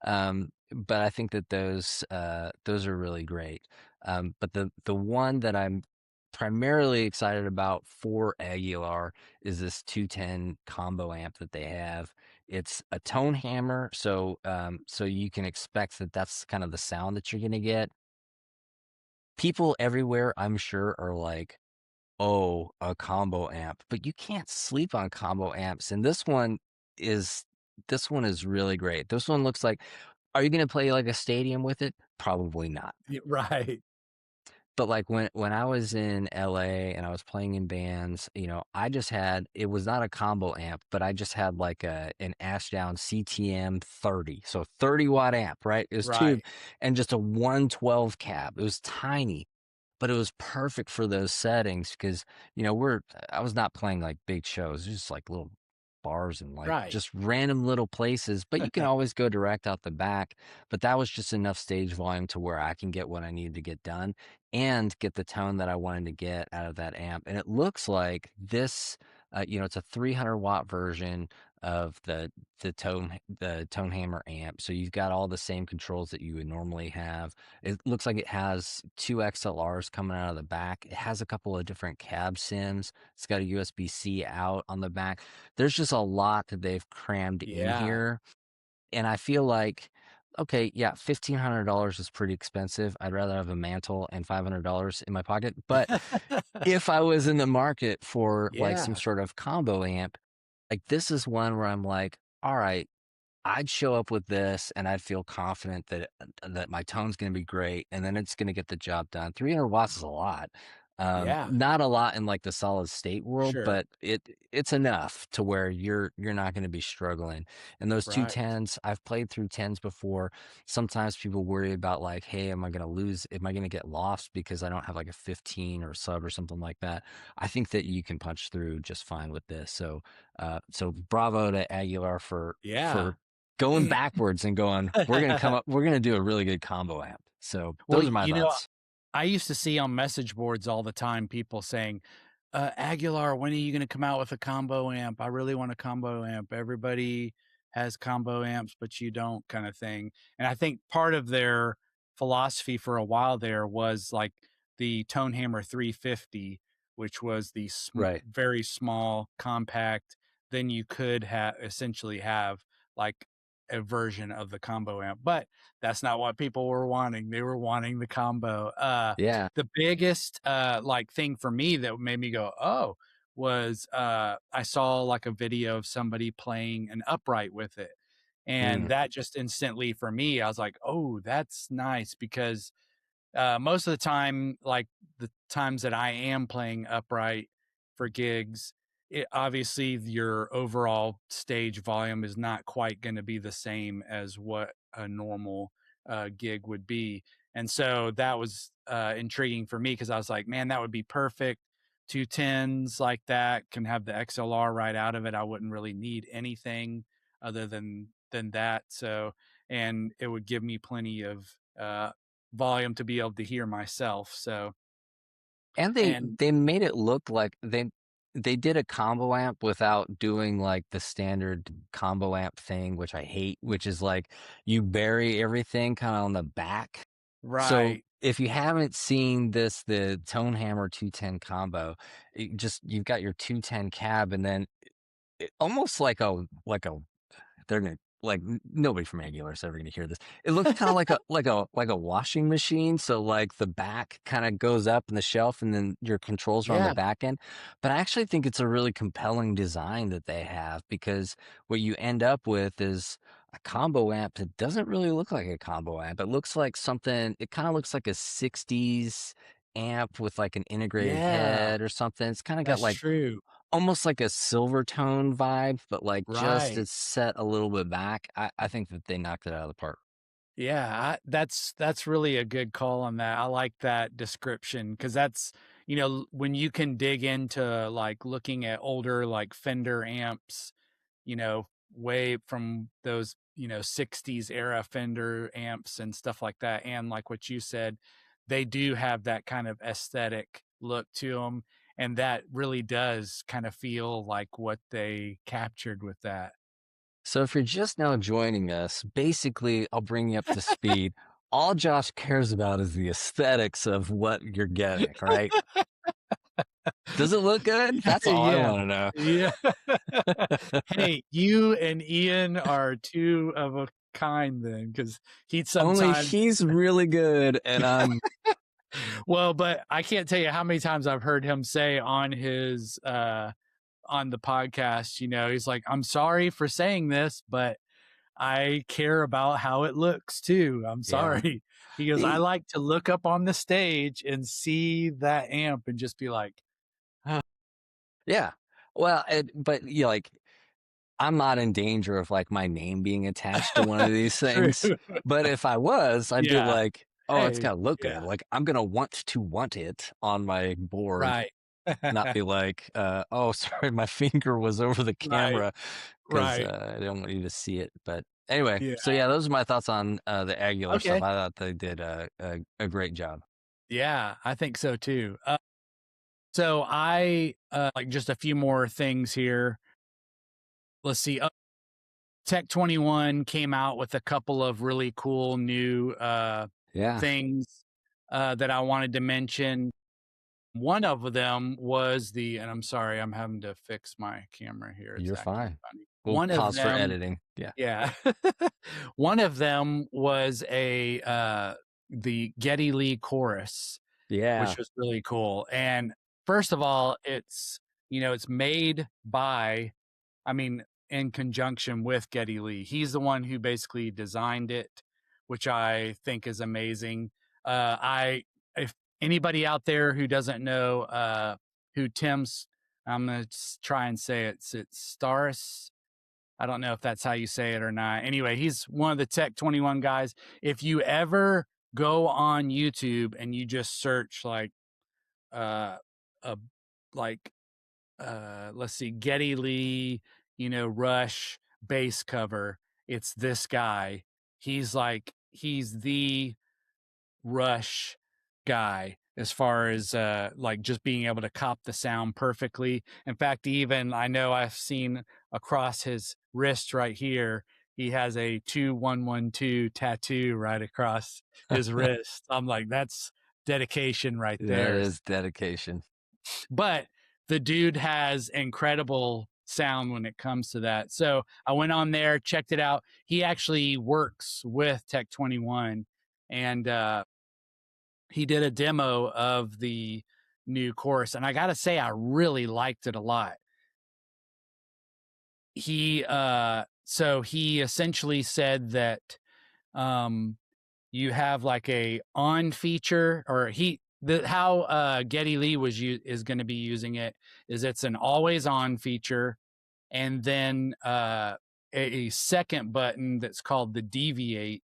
But I think that those are really great. But the one that I'm primarily excited about for Aguilar is this 210 combo amp that they have. It's a tone hammer, so you can expect that that's kind of the sound that you're gonna get. People everywhere, I'm sure, are like, oh, a combo amp, but you can't sleep on combo amps. And this one is really great. This one looks like, are you going to play like a stadium with it? Probably not. Right. But like when I was in LA and I was playing in bands, I just had, it was not a combo amp, but I just had like an Ashdown CTM 30. So 30-watt amp, right? It was Right. tube and just a 112 cab. It was tiny, but it was perfect for those settings because, I was not playing like big shows, just like little bars and like Right. just random little places, but you can always go direct out the back. But that was just enough stage volume to where I can get what I needed to get done and get the tone that I wanted to get out of that amp. And it looks like this, it's a 300-watt version of the tone hammer amp. So you've got all the same controls that you would normally have. It looks like it has 2 XLRs coming out of the back. It has a couple of different cab sims. It's got a USB-C out on the back. There's just a lot that they've crammed in Yeah. here. And I feel like, okay, yeah, $1,500 is pretty expensive. I'd rather have a mantle and $500 in my pocket. But if I was in the market for like Yeah. some sort of combo amp, like this is one where I'm like, all right, I'd show up with this and I'd feel confident that my tone's going to be great and then it's going to get the job done. 300 watts is a lot. Yeah. Not a lot in like the solid state world, Sure. but it's enough to where you're not going to be struggling. And those two Right. tens, I've played through tens before. Sometimes people worry about like, hey, am I going to lose? Am I going to get lost because I don't have like a 15 or sub or something like that? I think that you can punch through just fine with this. So bravo to Aguilar for Yeah. going backwards and going, we're going to do a really good combo amp. So Well, those are my thoughts. I used to see on message boards all the time people saying, Aguilar, when are you going to come out with a combo amp? I really want a combo amp. Everybody has combo amps, but you don't, kind of thing. And I think part of their philosophy for a while there was like the Tone Hammer 350, which was the Right. very small, compact. Then you could essentially have like a version of the combo amp, but that's not what people were wanting. They were wanting the combo. Yeah. The biggest like thing for me that made me go, oh, was I saw like a video of somebody playing an upright with it. And Mm. that just instantly for me, I was like, oh, that's nice because most of the time, like the times that I am playing upright for gigs, obviously your overall stage volume is not quite going to be the same as what a normal gig would be. And so that was intriguing for me because I was like, man, that would be perfect. Two tens like that can have the XLR right out of it. I wouldn't really need anything other than that. So, and it would give me plenty of volume to be able to hear myself. So, And they and they made it look like they did a combo amp without doing like the standard combo amp thing, which I hate, which is like you bury everything kind of on the back. So right. if you haven't seen this, the Tone Hammer 210 combo, you've got your 210 cab and then almost like a they're gonna like nobody from Aguilar is ever gonna hear this. It looks kind of like a washing machine. So like the back kind of goes up in the shelf, and then your controls are on the Yeah. back end. But I actually think it's a really compelling design that they have because what you end up with is a combo amp that doesn't really look like a combo amp. It looks like something. It kind of looks like a '60s amp with like an integrated Yeah. head or something. It's kind of got That's like true. almost like a silver tone vibe, but like just Right. it's set a little bit back. I think that they knocked it out of the park. Yeah. That's really a good call on that. I like that description because that's, when you can dig into like looking at older like Fender amps, way from those, 60s era Fender amps and stuff like that. And like what you said, they do have that kind of aesthetic look to them. And that really does kind of feel like what they captured with that. So if you're just now joining us, basically I'll bring you up to speed. All Josh cares about is the aesthetics of what you're getting, right? Does it look good? That's all I Yeah. want to know. Yeah. Hey, you and Ian are two of a kind then, because he'd Only sometimes he's really good and I'm well, but I can't tell you how many times I've heard him say on his on the podcast, he's like, I'm sorry for saying this, but I care about how it looks too. I'm Yeah. sorry. He goes, I like to look up on the stage and see that amp and just be like, "Huh." Yeah. Well, but like I'm not in danger of like my name being attached to one of these True. things. But if I was, I'd be Yeah. like, oh, it's Hey, gotta look good. yeah. Like I'm gonna want it on my board, Right. not be like, oh, sorry, my finger was over the Right. camera because Right. I don't want you to see it. But anyway, Yeah. so yeah, those are my thoughts on the Aguilar stuff. Okay. I thought they did a great job. Yeah, I think so too. So I like just a few more things here. Let's see. Tech 21 came out with a couple of really cool new Yeah, things that I wanted to mention. One of them was and I'm sorry, I'm having to fix my camera here. It's you're acting fine. funny. We'll One of pause for them, editing. Yeah. yeah. One of them was the Geddy Lee chorus, Yeah. which was really cool. And first of all, it's made by, I mean, in conjunction with Geddy Lee. He's the one who basically designed it, which I think is amazing. If anybody out there who doesn't know who Tim's, I'm gonna try and say it's Staris. I don't know if that's how you say it or not. Anyway, he's one of the Tech 21 guys. If you ever go on YouTube and you just search uh a like let's see, Geddy Lee, Rush bass cover. It's this guy. He's the Rush guy as far as like just being able to cop the sound perfectly. In fact, even I know I've seen across his wrist right here, he has a 2112 tattoo right across his wrist. I'm like, that's dedication right That there. is dedication. But the dude has incredible sound when it comes to that. So I went on there, checked it out. He actually works with Tech 21, and he did a demo of the new chorus. And I got to say, I really liked it a lot. So he essentially said that um, you have like a on feature, or how Geddy Lee is going to be using it is it's an always on feature, and then a second button that's called the deviate,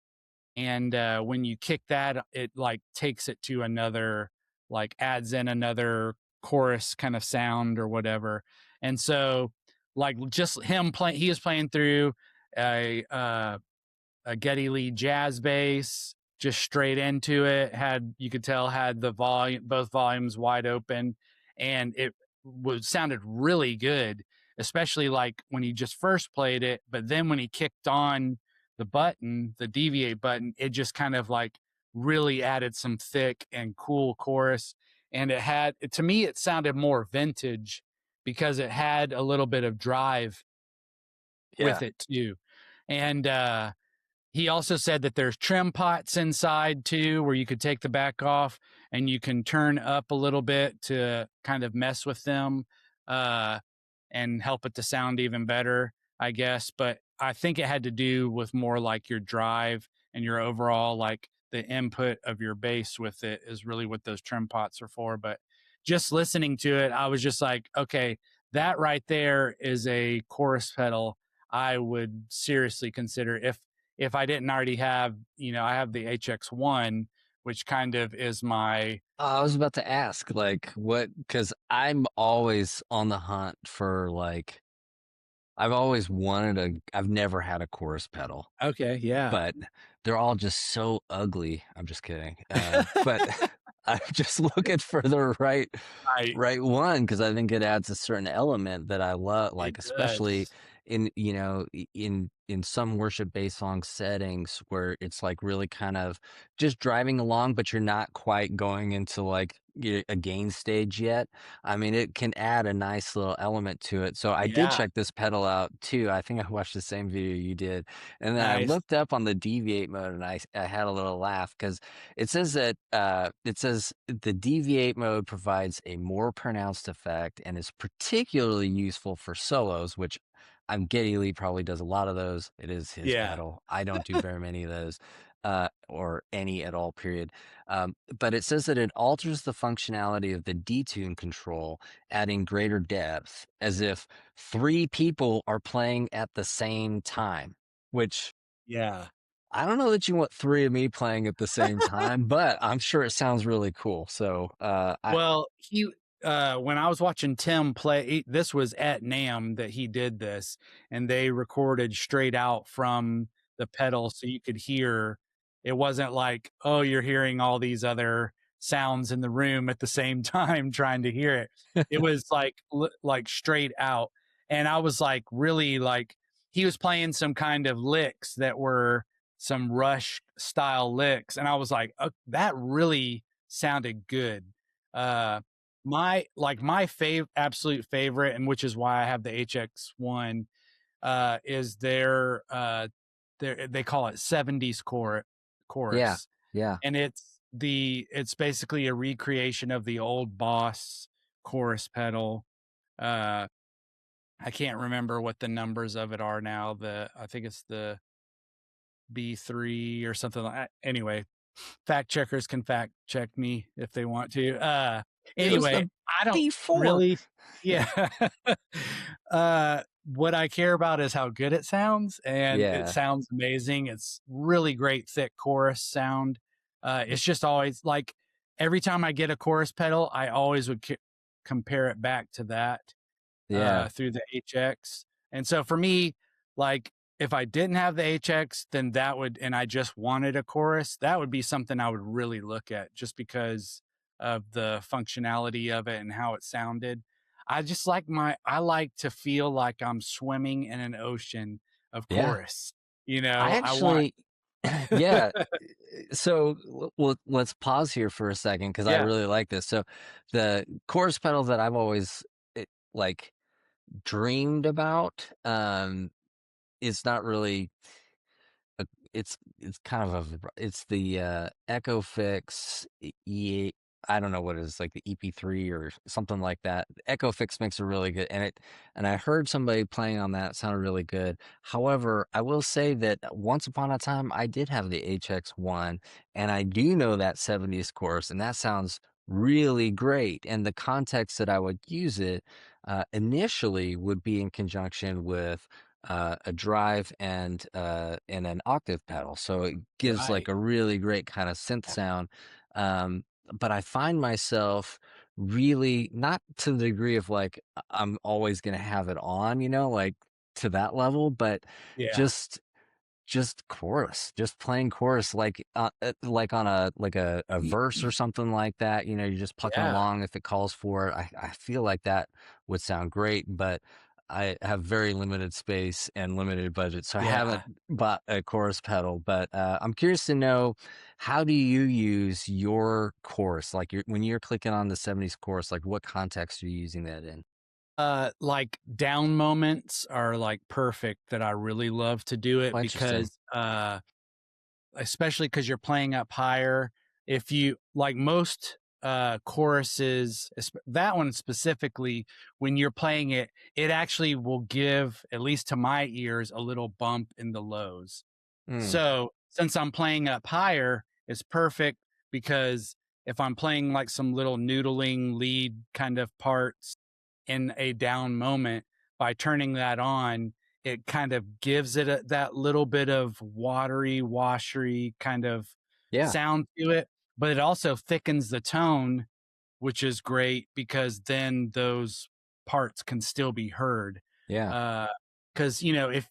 and when you kick that, it like takes it to another, like adds in another chorus kind of sound or whatever. And so like just him playing, he is playing through a Geddy Lee jazz bass, just straight into it. You could tell had both volumes wide open, and it sounded really good, especially like when he just first played it. But then when he kicked on the deviate button, it just kind of like really added some thick and cool chorus. And to me, it sounded more vintage because it had a little bit of drive Yeah. with it too. And he also said that there's trim pots inside too, where you could take the back off and you can turn up a little bit to kind of mess with them uh, and help it to sound even better, I guess. But I think it had to do with more like your drive and your overall, like the input of your bass with it is really what those trim pots are for. But just listening to it, I was just like, okay, that right there is a chorus pedal I would seriously consider if I didn't already have, I have the HX1, which kind of is my. I was about to ask, like, because I'm always on the hunt for, like, I've never had a chorus pedal, Okay, yeah. but they're all just so ugly. I'm just kidding. But I'm just looking for the I right one because I think it adds a certain element that I love, It like especially does. in some worship based song settings where it's like really kind of just driving along, but you're not quite going into like a gain stage yet. I mean, it can add a nice little element to it. So I did Yeah, check this pedal out too. I think I watched the same video you did, and then I nice. looked up on the deviate mode, and I had a little laugh because it says the deviate mode provides a more pronounced effect and is particularly useful for solos, which I'm Geddy Lee probably does a lot of those. It is his Yeah. pedal. I don't do very many of those, or any at all, period. But it says that it alters the functionality of the detune control, adding greater depth, as if three people are playing at the same time, which Yeah. I don't know that you want three of me playing at the same time, but I'm sure it sounds really cool. So, Well, when I was watching Tim play, this was at NAMM that he did this, and they recorded straight out from the pedal so you could hear. It wasn't like, oh, you're hearing all these other sounds in the room at the same time trying to hear it. It was like straight out. And I was like, really like, he was playing some kind of licks that were some Rush style licks. And I was like, that really sounded good. uh my absolute favorite, and which is why I have the HX1, is their they call it 70s yeah, chorus. yeah. And it's basically a recreation of the old Boss chorus pedal. uh I can't remember what the numbers of it are now. I think it's the B3 or something like that. Anyway, fact checkers can fact check me if they want to. It was Anyway, the I don't B4. really, yeah. What I care about is how good it sounds, and it Yeah, sounds amazing. It's really great, thick chorus sound. It's just always like every time I get a chorus pedal, I always would compare it back to that yeah, through the HX. And so for me, like if I didn't have the HX, then and I just wanted a chorus, that would be something I would really look at just because of the functionality of it and how it sounded. I like to feel like I'm swimming in an ocean of yeah. chorus. I I want, actually, yeah. So let's pause here for a second because I yeah, really like this. So the chorus pedal that I've always like dreamed about, is not really it's kind of it's the Echo Fix I don't know what it is, like the EP3 or something like that. Echo Fix makes a really good, and I heard somebody playing on that, it sounded really good. However, I will say that once upon a time I did have the HX1, and I do know that 70s chorus, and that sounds really great. And the context that I would use it initially would be in conjunction with a drive and an octave pedal, so it gives like right. a really great kind of synth sound. Um, but I find myself really not to the degree of like I'm always gonna have it on, like to that level, but Yeah. just chorus, just playing chorus, like on a verse or something like that. You're just plucking Yeah. along if it calls for it. I feel like that would sound great, but I have very limited space and limited budget, so I haven't Yeah. bought a chorus pedal. But I'm curious to know, how do you use your chorus? Like when you're clicking on the 70s chorus, like what context are you using that in? Like down moments are like perfect, that I really love to do it Oh, interesting. because especially because you're playing up higher. If you like most choruses, that one specifically, when you're playing it, it actually will give, at least to my ears, a little bump in the lows. Mm, So since I'm playing up higher, it's perfect because if I'm playing like some little noodling lead kind of parts in a down moment, by turning that on, it kind of gives it that little bit of watery, washery kind of yeah, sound to it, but it also thickens the tone, which is great because then those parts can still be heard. yeah, Because, if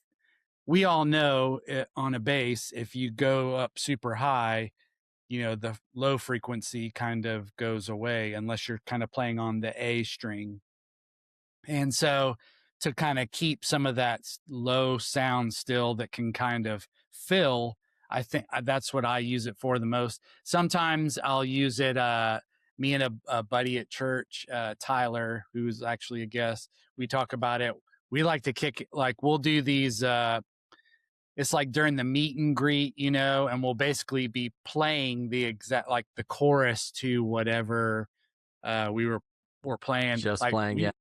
we all know on a bass, if you go up super high, the low frequency kind of goes away unless you're kind of playing on the A string. And so to kind of keep some of that low sound still that can kind of fill, I think that's what I use it for the most. Sometimes I'll use it. Me and a buddy at church, Tyler, who's actually a guest, we talk about it. We like to kick, like we'll do these, it's like during the meet and greet, and we'll basically be playing the exact, like the chorus to whatever we were playing. just Like playing. Yeah,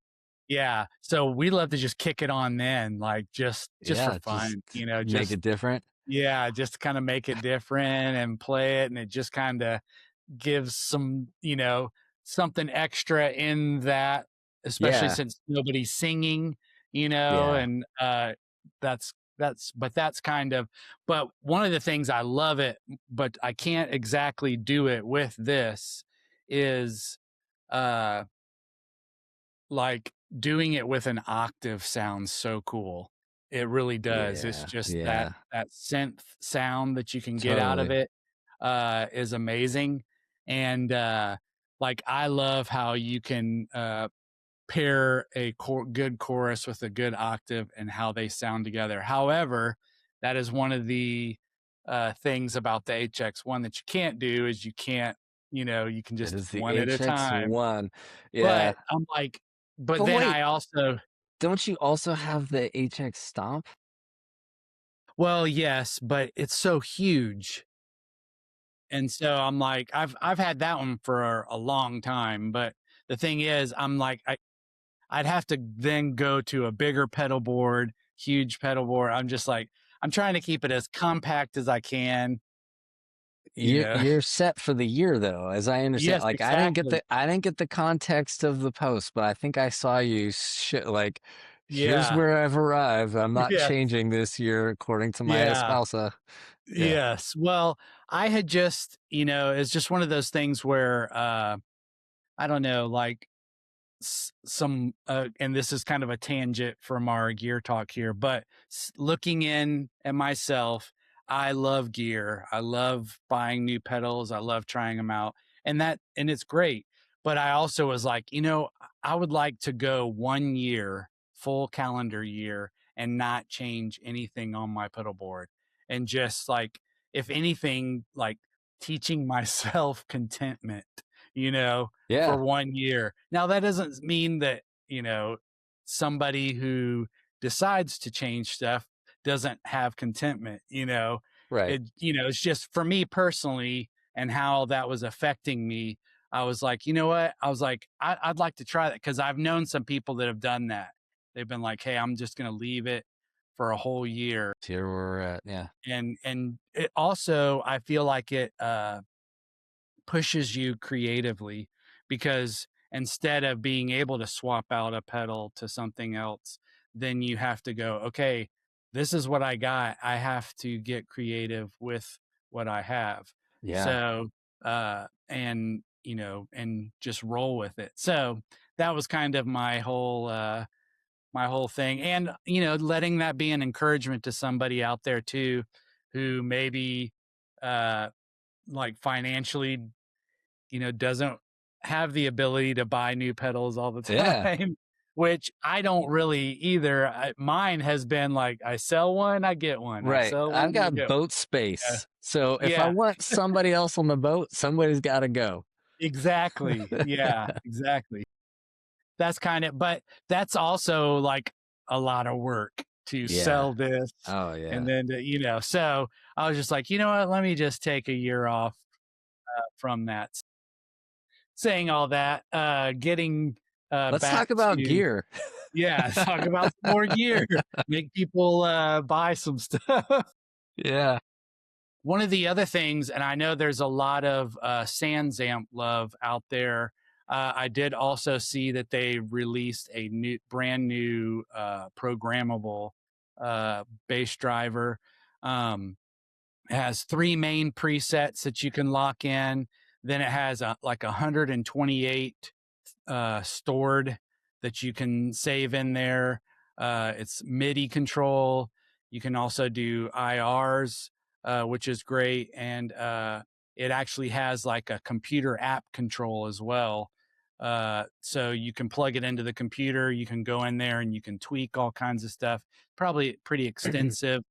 Yeah. So we love to just kick it on then, like just for Yeah, just fun, you know, make just it different. yeah, just kind of make it different and play it, and it just kind of gives some, you know, something extra in that, especially Yeah, since nobody's singing, you know, yeah. and that's kind of, but one of the things I love it, but I can't exactly do it with this is uh like doing it with an octave sounds so cool. It really does. It's Yeah, just that yeah, synth sound that you can get out of totally. it is amazing. And like I love how you can pair a good chorus with a good octave and how they sound together. However, that is one of the things about the HX1 that you can't do is you can't, you know, you can It just is the one at a time. HX1. Yeah. But I'm like, but But then wait, I also, don't you also have the HX Stomp? well, yes, but it's so huge. And so I'm like, I've had that one for a long time. But the thing is, I'm like, I'd have to then go to a bigger pedal board, huge pedal board. I'm just like, I'm trying to keep it as compact as I can, you know. You're set for the year though, as I understand. Yes, Like exactly. I didn't get the context of the post, but I think I saw you like, here's Yeah. where I've arrived. I'm not Yeah. changing this year according to my Yeah. espousa. Yeah. Yes. Well, I had just, you know, it's just one of those things where I don't know, like some and this is kind of a tangent from our gear talk here, but looking in at myself, I love gear. I love buying new pedals. I love trying them out, and it's great. But I also was like, you know, I would like to go 1 year, full calendar year, and not change anything on my pedal board, and just like, if anything, like teaching myself contentment, you know, Yeah. for 1 year. Now that doesn't mean that, you know, somebody who decides to change stuff doesn't have contentment, you know. Right. It, you know, it's just for me personally and how that was affecting me. I was like, you know what? I was like, I'd like to try that because I've known some people that have done that. They've been like, hey, I'm just going to leave it for a whole year. So here we're at. Yeah. And it also, I feel like it pushes you creatively because instead of being able to swap out a pedal to something else, then you have to go, okay, this is what I got. I have to get creative with what I have. Yeah. So, and, you know, and just roll with it. So that was kind of my whole thing. And, you know, letting that be an encouragement to somebody out there too, who maybe, uh, like financially, you know, doesn't have the ability to buy new pedals all the Yeah. time, which I don't really either. Mine has been like, I sell one, I get one. I Right. sell I've one, I got get boat one. space. So if I Yeah, want somebody else on the boat, somebody's got to go. exactly. Yeah, exactly. That's kind of, but that's also like a lot of work to Yeah. sell this. Oh, And yeah. then, you know, so I was just like, you know what, let me just take a year off from that. Saying all that, getting Let's talk back about to, gear. yeah, talk about some more gear, make people buy some stuff. Yeah. One of the other things, and I know there's a lot of SansAmp love out there. I did also see that they released a brand new programmable bass driver. It has three main presets that you can lock in. Then it has like 128 stored that you can save in there. It's MIDI control. You can also do IRs, which is great. And it actually has like a computer app control as well. So you can plug it into the computer. You can go in there and you can tweak all kinds of stuff. Probably pretty extensive,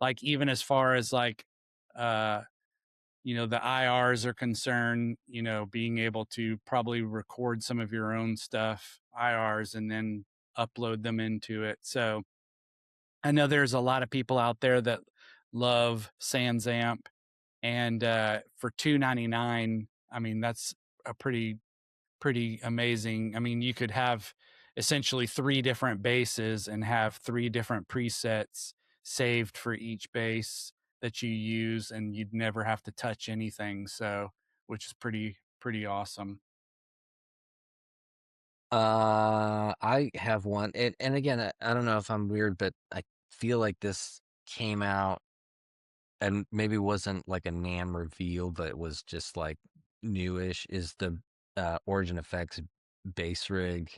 like even as far as like, uh, you know, the IRs are concerned, you know, being able to probably record some of your own stuff, IRs, and then upload them into it. So I know there's a lot of people out there that love SansAmp, and for $2.99, I mean, that's a pretty amazing. I mean, you could have essentially 3 different basses and have 3 different presets saved for each bass that you use, and you'd never have to touch anything. So, which is pretty awesome. I have one, and again, I don't know if I'm weird, but I feel like this came out and maybe wasn't like a NAMM reveal, but it was just like newish. Is the Origin Effects Bass Rig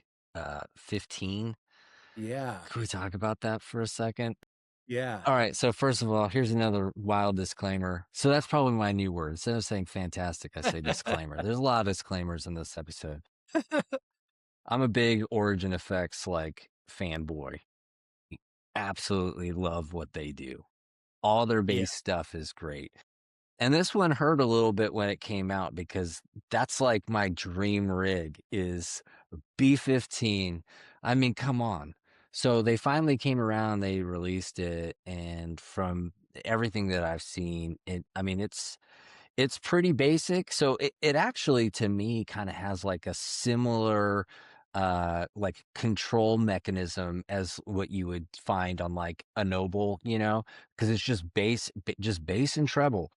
15? Yeah. Can we talk about that for a second? Yeah. All right. So first of all, here's another wild disclaimer. So that's probably my new word. Instead of saying fantastic, I say disclaimer. There's a lot of disclaimers in this episode. I'm a big Origin Effects like fanboy. Absolutely love what they do. All their Yeah. bass stuff is great. And this one hurt a little bit when it came out because that's like my dream rig is B15. I mean, come on. So they finally came around, they released it, and from everything that I've seen, it's pretty basic. So it actually to me kind of has like a similar like control mechanism as what you would find on like a Noble, because it's just bass and treble,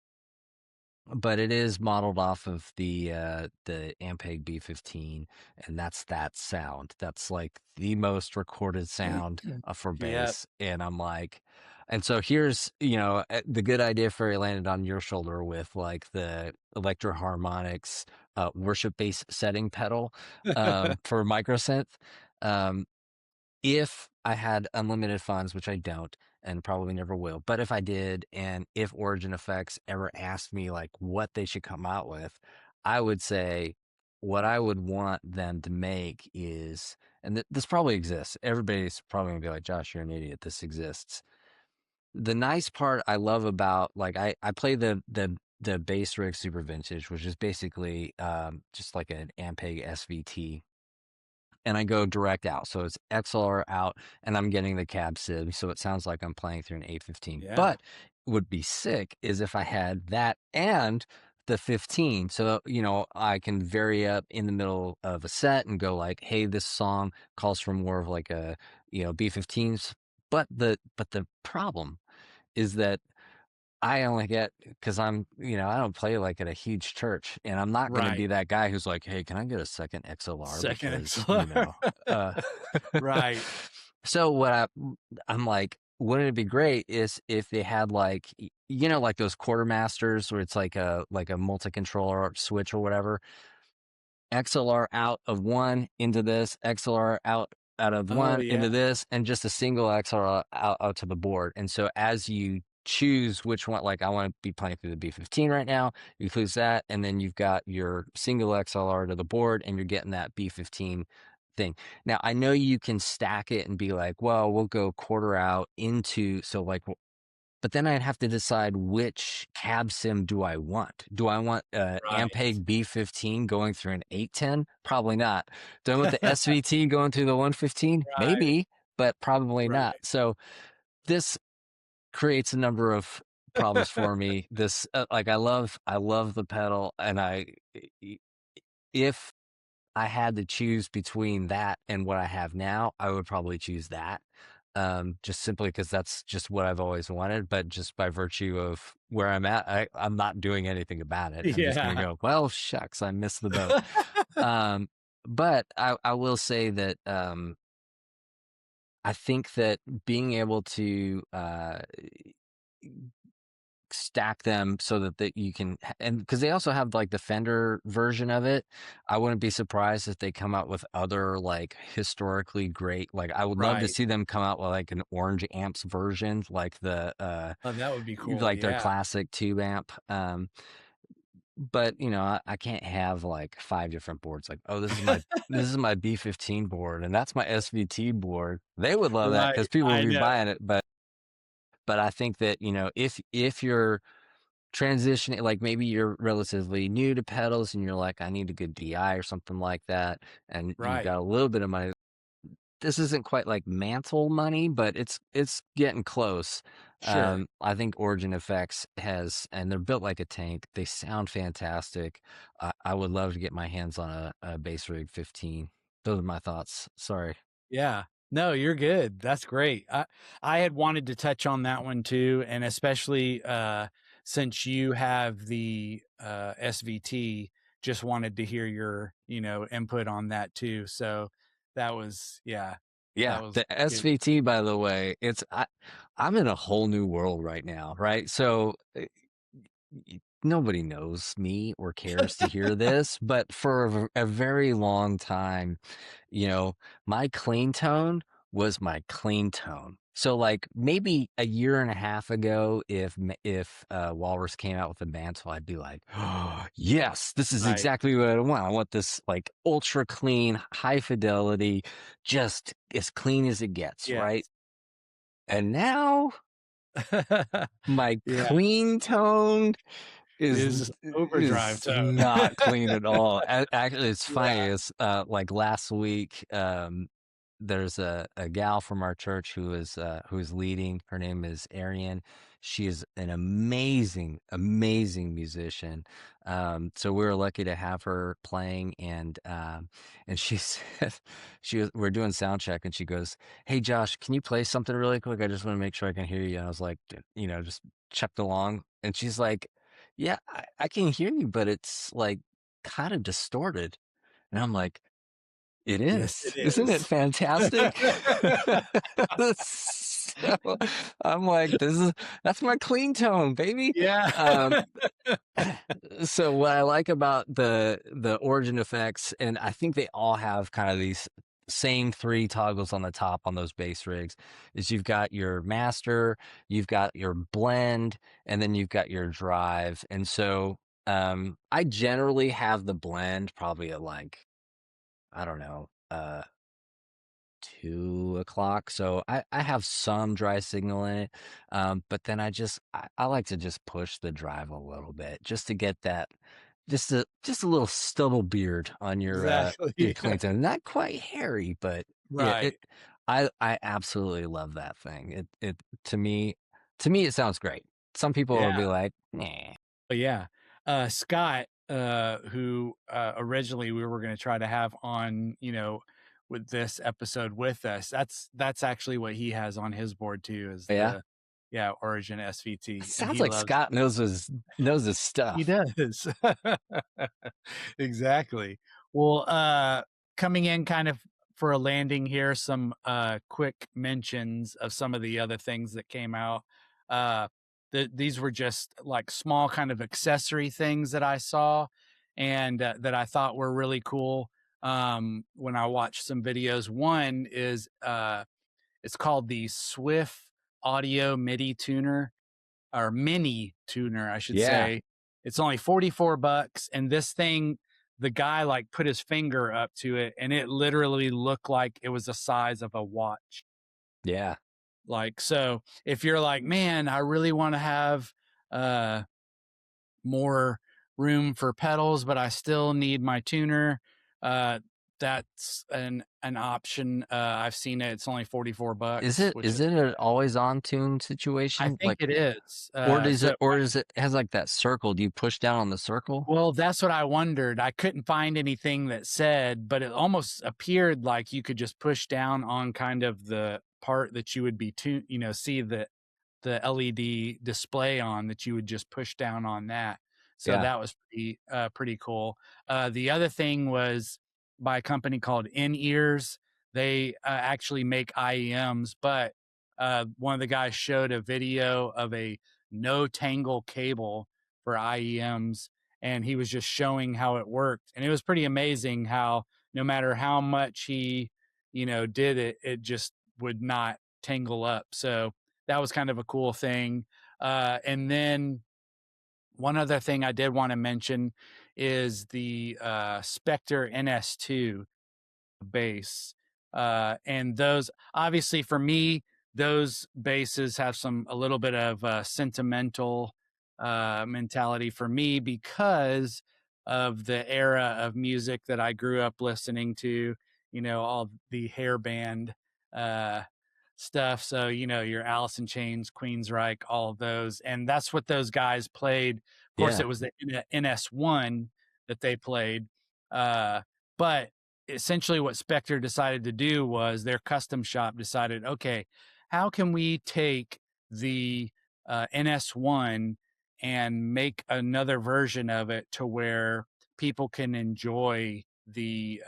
but it is modeled off of the Ampeg B15, and that's that sound. That's like the most recorded sound for Yep. bass. And I'm like, and so here's the good idea fairy landed on your shoulder with like the Electro Harmonics worship bass setting pedal for microsynth. Um, if I had unlimited funds, which I don't and probably never will, but if I did, and if Origin Effects ever asked me like what they should come out with, I would say what I would want them to make is, and this probably exists. Everybody's probably gonna be like, Josh, you're an idiot. This exists. The nice part I love about like I play the bass rig super vintage, which is basically just like an Ampeg SVT, and I go direct out. So it's XLR out and I'm getting the cab sib. So it sounds like I'm playing through an 815. Yeah. But would be sick is if I had that and the 15. So, I can vary up in the middle of a set and go like, hey, this song calls for more of like a, B15s. But the problem is that I only get, because I don't play like at a huge church, and I'm not going to Right. be that guy who's like, hey, can I get a second XLR? Second Because, XLR. uh, Right. so I'm like, wouldn't it be great is if they had like, like those quartermasters where it's like a multi-controller switch or whatever, XLR out of one into this, XLR out of Oh, one yeah. into this, and just a single XLR out to the board. And so as you choose which one, like I want to be playing through the B15 right now, you choose that, and then you've got your single XLR to the board, and you're getting that B15 thing. Now I know you can stack it and be like, well, we'll go quarter out into, so like, but then I'd have to decide which cab sim do I want. Do I want Right. Ampeg B15 going through an 810? Probably not. Do I want the SVT going through the 115? Right. Maybe, but probably not. Right. So this creates a number of problems for me. This like I love the pedal, and if I had to choose between that and what I have now, I would probably choose that. Just simply because that's just what I've always wanted. But just by virtue of where I'm at, I'm not doing anything about it. I'm just going to Yeah. go, well, shucks, I missed the boat. But I will say that I think that being able to stack them so that you can, and because they also have like the Fender version of it, I wouldn't be surprised if they come out with other like historically great, like I would love to Right. see them come out with like an orange amps version, like the Oh, that would be cool. like their Yeah. classic tube amp. But I can't have like 5 different boards, like, oh, this is my B15 board and that's my SVT board. They would love that Right. because people would I be know. buying it. But I think that, if you're transitioning, like maybe you're relatively new to pedals and you're like, I need a good DI or something like that, and you've Right. got a little bit of money. This isn't quite like Mantle money, but it's getting close. Sure. I think Origin Effects and they're built like a tank. They sound fantastic. I would love to get my hands on a Bass Rig 15. Those are my thoughts. Sorry. Yeah. No, you're good. That's great. I had wanted to touch on that one too, and especially since you have the SVT, just wanted to hear your, input on that too. So that was, yeah, Yeah, that was the good. SVT, by the way, I'm in a whole new world right now, right? So nobody knows me or cares to hear this, but for a very long time, my clean tone was my clean tone. So like maybe a year and a half ago, if Walrus came out with a mantle, I'd be like, oh, yes, this is Right. exactly what I want. I want this like ultra clean, high fidelity, just as clean as it gets, right? Yes. And now my Yeah. clean tone Is overdrive is tone. not clean at all. Actually, it's funny. Yeah. It's like last week, there's a gal from our church who's leading. Her name is Arian. She is an amazing musician. So we were lucky to have her playing, and she said we're doing sound check, and she goes, "Hey Josh, can you play something really quick? I just want to make sure I can hear you." And I was like, just checked along, and she's like, "Yeah, I can hear you, but it's like kind of distorted." And I'm like, "It Yes, is. it Isn't it is. fantastic?" So I'm like, that's my clean tone, baby. Yeah. Um, so what I like about the origin effects, and I think they all have kind of these same three toggles on the top on those bass rigs, is you've got your master, you've got your blend, and then you've got your drive. And so I generally have the blend probably at like, I don't know, 2 o'clock. So I have some dry signal in it. But then I like to just push the drive a little bit just to get that just a little stubble beard on your Exactly. clean tone. Not quite hairy, but yeah, Right. I absolutely love that thing. It to me it sounds great. Some people will Yeah. be like, nah. But yeah. Scott, who originally we were going to try to have on, with this episode with us, that's actually what he has on his board too, is Yeah. the Origin SVT, and Sounds he like loves Scott knows his he stuff. does. Exactly. Well, coming in kind of for a landing here, some quick mentions of some of the other things that came out. Uh, these were just like small kind of accessory things that I saw and that I thought were really cool when I watched some videos. One is it's called the Swift Audio MIDI tuner, or mini tuner, I should Yeah. say. It's only $44, and this thing, the guy like put his finger up to it, and it literally looked like it was the size of a watch. Yeah. Like, so if you're like, man, I really want to have uh more room for pedals, but I still need my tuner, uh that's an option. I've seen it. It's only Is $44, it which is is, it an always on tune I situation? think Like, it is. or does it has like that circle? Do you push down on the circle? Well, that's what I wondered. I couldn't find anything that said, but it almost appeared like you could just push down on kind of the part that you would be see the LED display on, that you would just push down on that. So Yeah. that was pretty cool. The other thing was by a company called In Ears. They actually make IEMs, but one of the guys showed a video of a no-tangle cable for IEMs, and he was just showing how it worked. And it was pretty amazing how no matter how much he, did it, it just would not tangle up. So that was kind of a cool thing. And then one other thing I did want to mention is the Spector NS2 bass. And those, obviously for me, those basses have a little bit of sentimental mentality for me because of the era of music that I grew up listening to, all the hair band uh, stuff. So, your Alice in Chains, Queensryche, all of those. And that's what those guys played. Of course, Yeah. it was the NS1 that they played. Uh, but essentially what Spector decided to do was their custom shop decided, okay, how can we take the NS1 and make another version of it to where people can enjoy the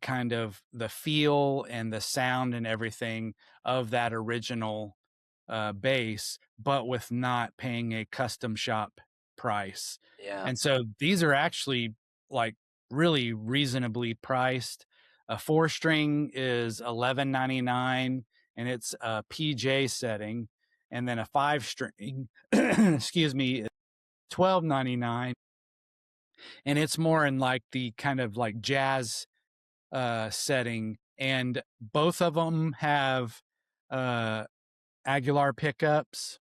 kind of the feel and the sound and everything of that original bass, but with not paying a custom shop price. Yeah. And so these are actually like really reasonably priced. A 4-string is $11.99 and it's a PJ setting, and then a 5-string, excuse me, $12.99, and it's more in like the kind of like jazz setting, and both of them have uh, Aguilar pickups.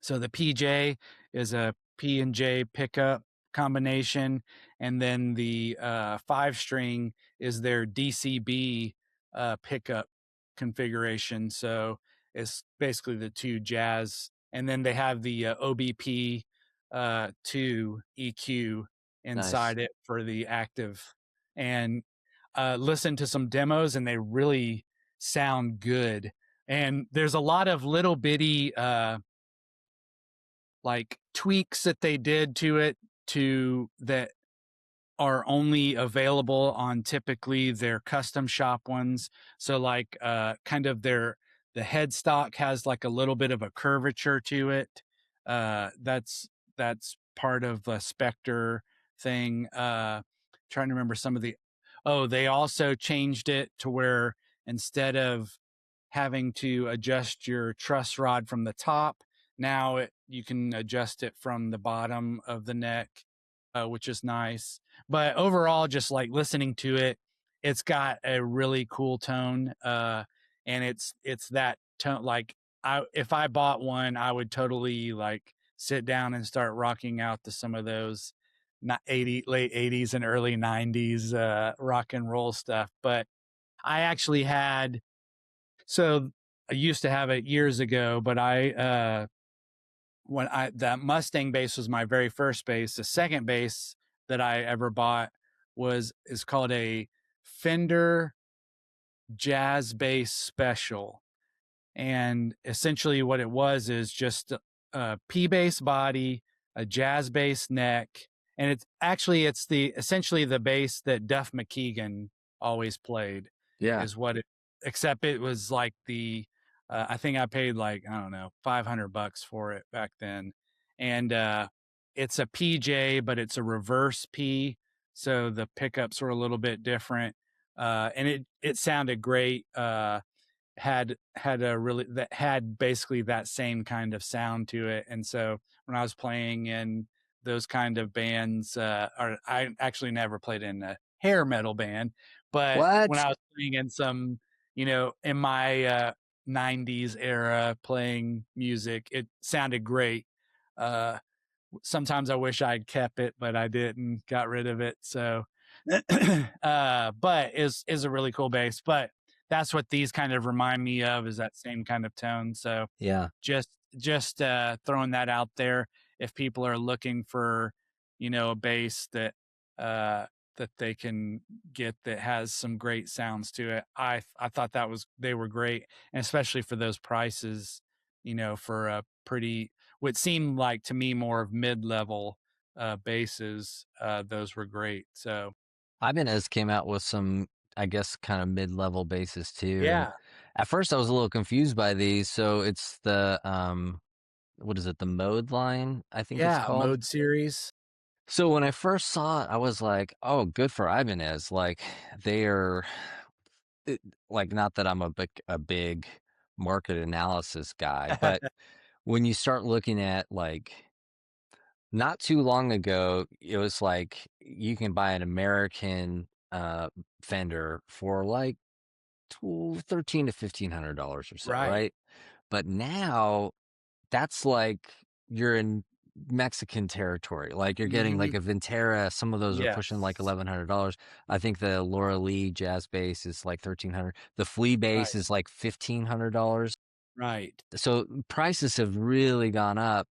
So the PJ is a P and J pickup combination, and then the 5-string is their DCB pickup configuration. So it's basically the two jazz, and then they have the OBP 2 EQ Nice. inside it for the active. And listen to some demos, and they really sound good. And there's a lot of little bitty like tweaks that they did to it to that are only available on typically their custom shop ones. So like kind of the headstock has like a little bit of a curvature to it. That's part of a Spector thing. Trying to remember some of the they also changed it to where instead of having to adjust your truss rod from the top, now you can adjust it from the bottom of the neck, which is nice. But overall, just like listening to it, it's got a really cool tone, and it's that tone. Like if I bought one, I would totally like sit down and start rocking out to some of those not late 80s and early 90s rock and roll stuff. But I actually had so I used to have it years ago, but when that Mustang bass was my very first bass. The second bass that I ever bought is called a Fender Jazz Bass Special, and essentially what it was is just a P bass body, a jazz bass neck, and it's the essentially the bass that Duff McKagan always played. Yeah. Is what it except it was like the I think I paid like I don't know $500 for it back then, and it's a PJ but it's a reverse P, so the pickups were a little bit different, and it sounded great. Had a really that had basically that same kind of sound to it. And so when I was playing in those kind of bands, or I actually never played in a hair metal band, but when What? I was playing in some, in my 90s era playing music, it sounded great. Uh, Sometimes I wish I'd kept it, but I didn't, got rid of it. So, but is a really cool bass. But that's what these kind of remind me of, is that same kind of tone. So Yeah. just throwing that out there. If people are looking for, a bass that they can get that has some great sounds to it, I thought they were great, and especially for those prices, for a pretty what seemed like to me more of mid-level basses, those were great. So Ibanez came out with some, I guess, kind of mid-level basses too. And yeah, at first I was a little confused by these. So it's the what is it? The Mode line, I think it's yeah, called. Mode series, So when I first saw it, I was like, "Oh, good for Ibanez." Like they are like, not that I'm a big market analysis guy, but when you start looking at like not too long ago, it was like you can buy an American Fender for like 13 to $1,500 or so, right? right? But now that's like you're in Mexican territory. Like you're getting Hmm. like a Ventera. Some of those are pushing like Yes, $1,100. I think the Laura Lee jazz bass is like 1,300. The Flea bass right, is like $1,500. right. So prices have really gone up.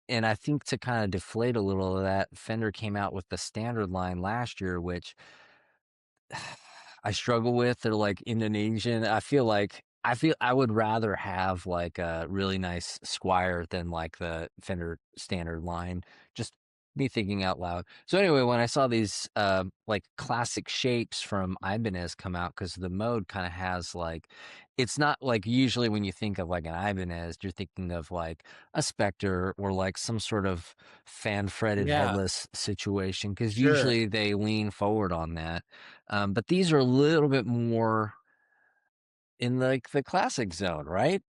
and I think to kind of deflate a little of that, Fender came out with the standard line last year, which I struggle with. They're like Indonesian. I feel I would rather have like a really nice Squire than like the Fender standard line. Just me thinking out loud. So anyway, when I saw these like classic shapes from Ibanez come out, because the mode kind of has like, it's not like usually when you think of like an Ibanez, you're thinking of like a Spector or like some sort of fan fretted Yeah, headless situation, because sure. usually they lean forward on that. But these are a little bit more in like the classic zone, right?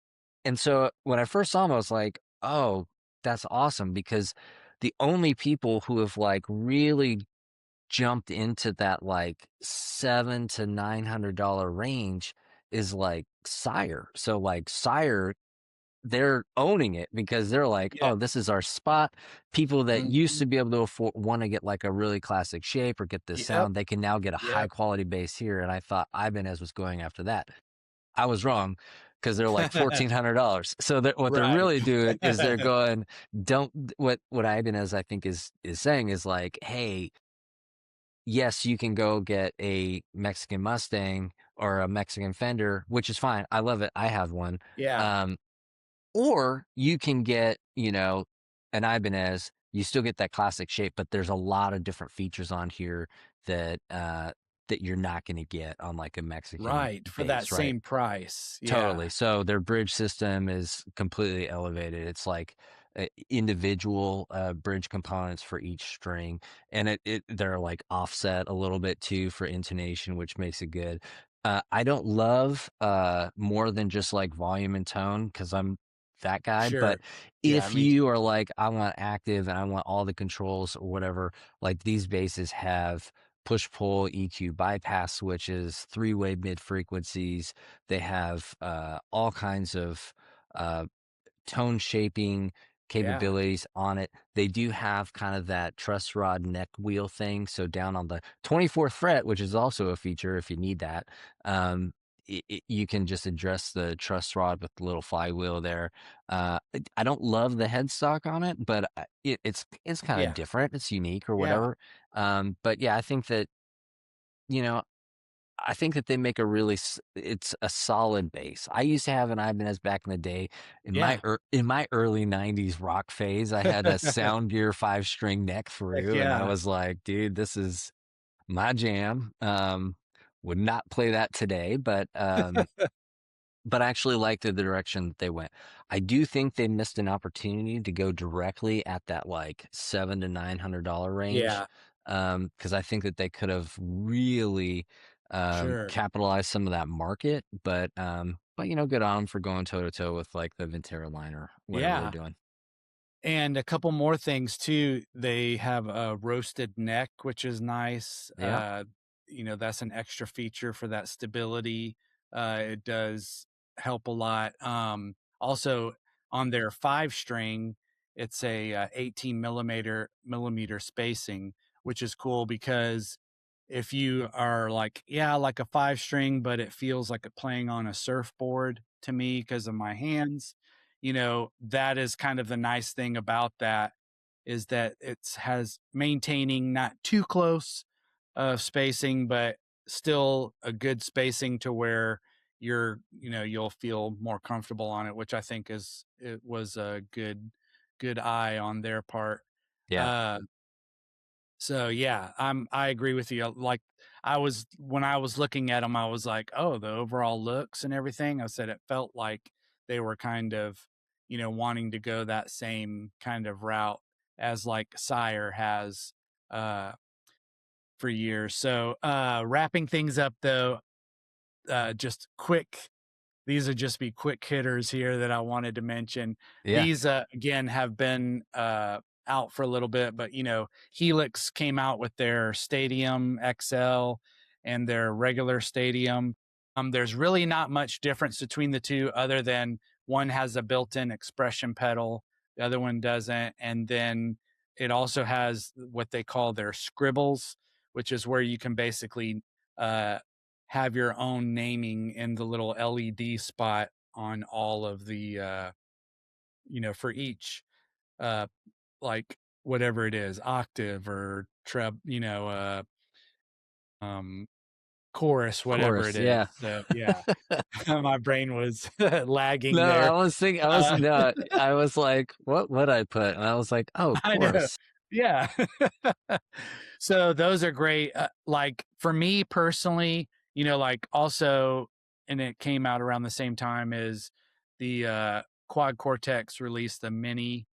And so when I first saw them, I was like, oh, that's awesome, because the only people who have like really jumped into that like $700 to $900 range is like Sire. So like Sire, they're owning it because they're like, Yeah. oh, this is our spot. People that used Mhm. to be able to afford, want to get like a really classic shape or get this Yep. sound, they can now get a high Yep. quality bass here. And I thought Ibanez was going after that. I was wrong, because they're like $1,400. So what they're Right. really doing is they're going, don't, what Ibanez I think is saying is like, hey, yes, you can go get a Mexican Mustang or a Mexican Fender, which is fine. I love it. I have one. Yeah, Um, or you can get, an Ibanez. You still get that classic shape, but there's a lot of different features on here that that you're not going to get on like a Mexican right, for that bass, right? same price. Totally. Yeah, So their bridge system is completely elevated. It's like individual bridge components for each string, and they're like offset a little bit too for intonation, which makes it good. I don't love more than just like volume and tone, because I'm that guy. sure. But Yeah, if me too. you are like, I want active and I want all the controls or whatever, like these basses have push pull EQ bypass switches, three-way mid frequencies. They have all kinds of uh, tone shaping Yeah, capabilities on it. They do have kind of that truss rod neck wheel thing. So down on the 24th fret, which is also a feature if you need that, um, you can just address the truss rod with the little flywheel there. I don't love the headstock on it, but it's kind of yeah, different. It's unique or yeah, whatever. But yeah, you know, I think that they make it's a solid bass. I used to have an Ibanez back in the day. yeah. In my early '90s rock phase, I had a Sound Gear 5-string neck Heck through, and I yeah. was like, dude, this is my jam. Would not play that today, but I actually liked the direction that they went. I do think they missed an opportunity to go directly at that like $700 to $900 range, Yeah, because I think that they could have really sure. capitalized some of that market. But good on them for going toe to toe with like the Ventera line or whatever they're Yeah. doing. And a couple more things too. They have a roasted neck, which is nice. Yeah, That's an extra feature for that stability. It does help a lot. Also on their 5 string, it's a 18 millimeter spacing, which is cool because if you are like, yeah, like a 5 string, but it feels like playing on a surfboard to me because of my hands, that is kind of the nice thing about that is that it has maintaining not too close spacing, but still a good spacing to where you'll feel more comfortable on it, which I think it was a good eye on their part. yeah, Uh, so yeah, I agree with you. Like when I was looking at them, I was like, oh, the overall looks and everything. I said it felt like they were kind of, wanting to go that same kind of route as like Sire has uh for years. So wrapping things up though, just quick these would just be quick hitters here that I wanted to mention. yeah, These again have been out for a little bit, but Helix came out with their Stadium XL and their regular Stadium. There's really not much difference between the two, other than one has a built-in expression pedal, the other one doesn't, and then it also has what they call their scribbles, which is where you can basically uh, have your own naming in the little LED spot on all of the for each. uh, like whatever it is, octave or um, chorus, whatever it Chorus, is. yeah. So yeah, my brain was lagging No, I there. was thinking, Uh, no, I was like, what would I put? And I was like, oh, I know. chorus. Yeah. So those are great. Like for me personally, like also, and it came out around the same time as the Quad Cortex released the Mini,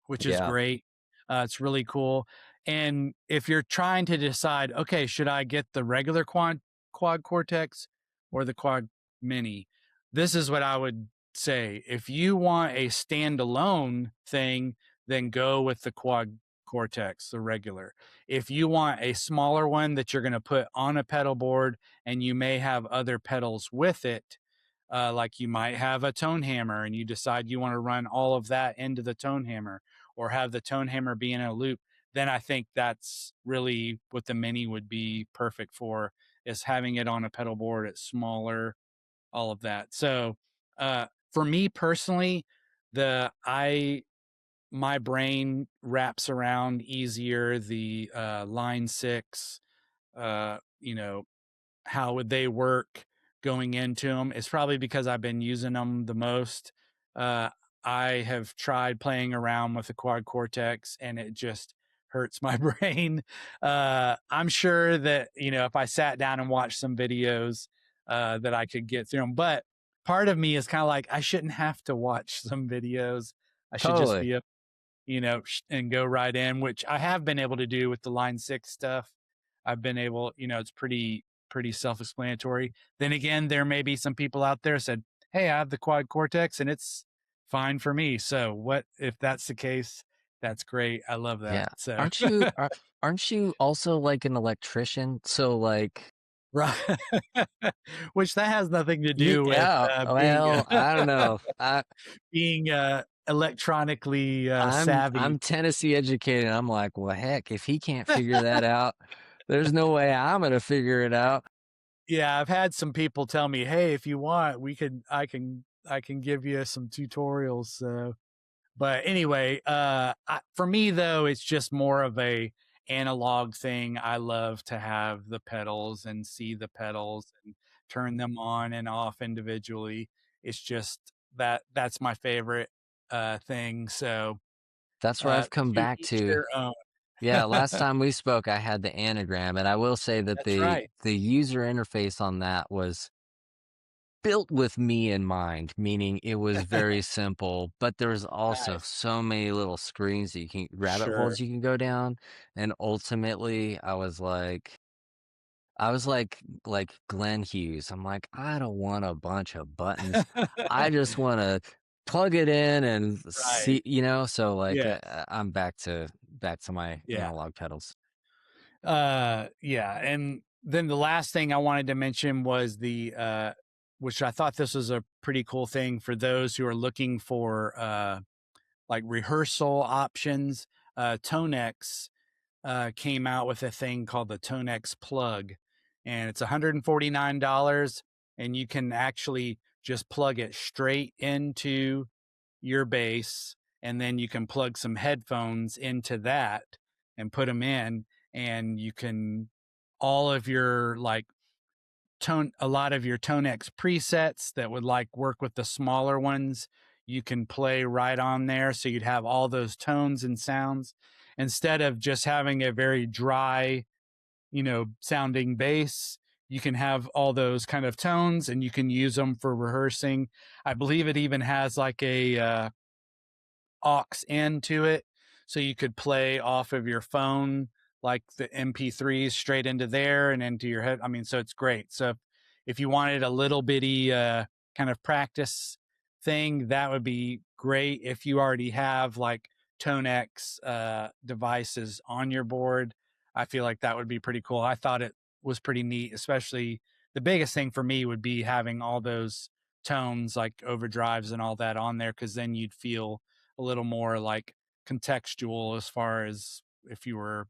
which is Yeah, great. It's really cool. And if you're trying to decide, okay, should I get the regular quad Cortex or the Quad Mini? This is what I would say. If you want a standalone thing, then go with the Quad Cortex, the regular. If you want a smaller one that you're going to put on a pedal board and you may have other pedals with it, like you might have a tone hammer and you decide you want to run all of that into the tone hammer or have the tone hammer be in a loop, then I think that's really what the Mini would be perfect for, is having it on a pedal board. It's smaller, all of that. So for me personally, the I my brain wraps around easier the line six, you know, how would they work going into them. It's probably because I've been using them the most. Uh, I have tried playing around with the quad cortex and it just hurts my brain. I'm sure that, if I sat down and watched some videos, that I could get through them. But part of me is kind of like, I shouldn't have to watch some videos. I should just totally. be and go right in, which I have been able to do with the line six stuff. I've been able, it's pretty self-explanatory. Then again, there may be some people out there said, "Hey, I have the quad cortex and it's fine for me." So what if that's the case? That's great. I love Yeah. that. So Aren't you also like an electrician? So like, right, which that has nothing to do with yeah, being well, I don't know. being electronically savvy. I'm Tennessee educated. I'm like, well, heck, if he can't figure that out, there's no way I'm gonna figure it out. Yeah, I've had some people tell me, "Hey, if you want, I can give you some tutorials." So, but anyway, for me though, it's just more of a analog thing. I love to have the pedals and see the pedals and turn them on and off individually. It's just that's my favorite thing. So, That's where I've come to back each to. their own. Yeah, last time we spoke, I had the anagram, and I will say that That's right. the user interface on that was built with me in mind, meaning it was very simple, but there's also Nice. so many little screens that you can rabbit Sure. holes you can go down, and ultimately, I was like Glenn Hughes. I'm like, I don't want a bunch of buttons. I just want to plug it in and Right. see, so like Yes. I'm back to my Yeah. analog pedals. Yeah, and then the last thing I wanted to mention was the which I thought this was a pretty cool thing for those who are looking for like rehearsal options. Tonex came out with a thing called the Tonex plug, and it's $149, and you can actually just plug it straight into your bass, and then you can plug some headphones into that and put them in, and you can all of your like a lot of your Tonex presets that would like work with the smaller ones, you can play right on there, so you'd have all those tones and sounds instead of just having a very dry, sounding bass. You can have all those kind of tones and you can use them for rehearsing. I believe it even has like a aux into it, so you could play off of your phone like the MP3s straight into there and into your head. I mean, so it's great. So if you wanted a little bitty kind of practice thing, that would be great. If you already have like Tonex devices on your board, I feel like that would be pretty cool. I thought it was pretty neat, especially the biggest thing for me would be having all those tones like overdrives and all that on there, because then you'd feel a little more like contextual as far as if you were,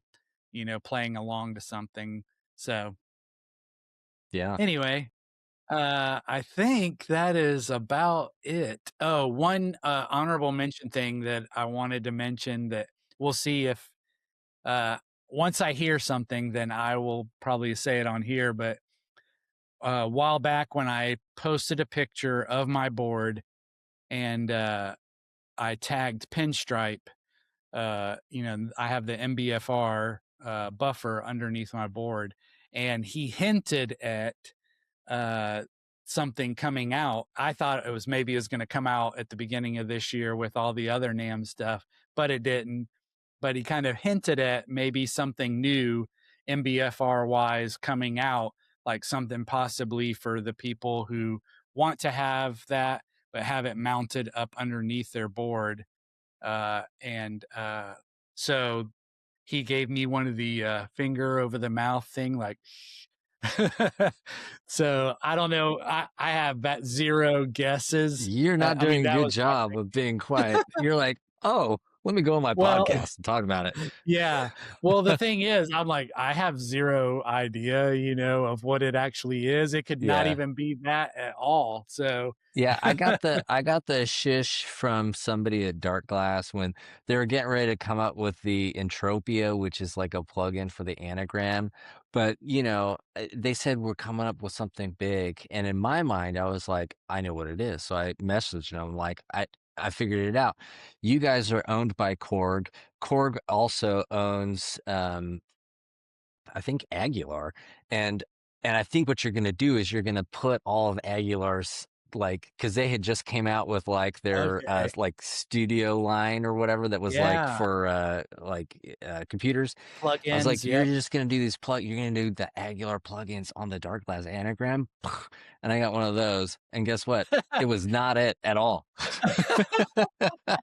playing along to something. So Yeah. anyway, I think that is about it. Oh, one honorable mention thing that I wanted to mention that we'll see if once I hear something, then I will probably say it on here. But a while back when I posted a picture of my board and I tagged Pinstripe, I have the MBFR buffer underneath my board, and he hinted at uh, something coming out. I thought it was maybe it was going to come out at the beginning of this year with all the other NAMM stuff, but it didn't. But he kind of hinted at maybe something new MBFR wise coming out, like something possibly for the people who want to have that but have it mounted up underneath their board. And so he gave me one of the finger over the mouth thing, like, so I don't know. I have that zero guesses. You're not I mean, doing a that good was my job thing. of being quiet. You're like, oh, let me go on my Well, podcast and talk about it. yeah. Well, the thing is, I'm like, I have zero idea, of what it actually is. It could not Yeah. even be that at all. So, Yeah, I got the shish from somebody at Dark Glass when they were getting ready to come up with the Entropia, which is like a plugin for the anagram. But they said we're coming up with something big, and in my mind, I was like, I know what it is. So I messaged them like, I figured it out. You guys are owned by Korg. Korg also owns I think Aguilar, and I think what you're gonna do is you're gonna put all of Aguilar's like because they had just came out with like their okay. like studio line or whatever that was like Yeah. for computers. I was Plugins. like, you're Yep. just gonna do you're gonna do the Aguilar plugins on the Dark Glass anagram, and I got one of those, and guess what? It was not it at all.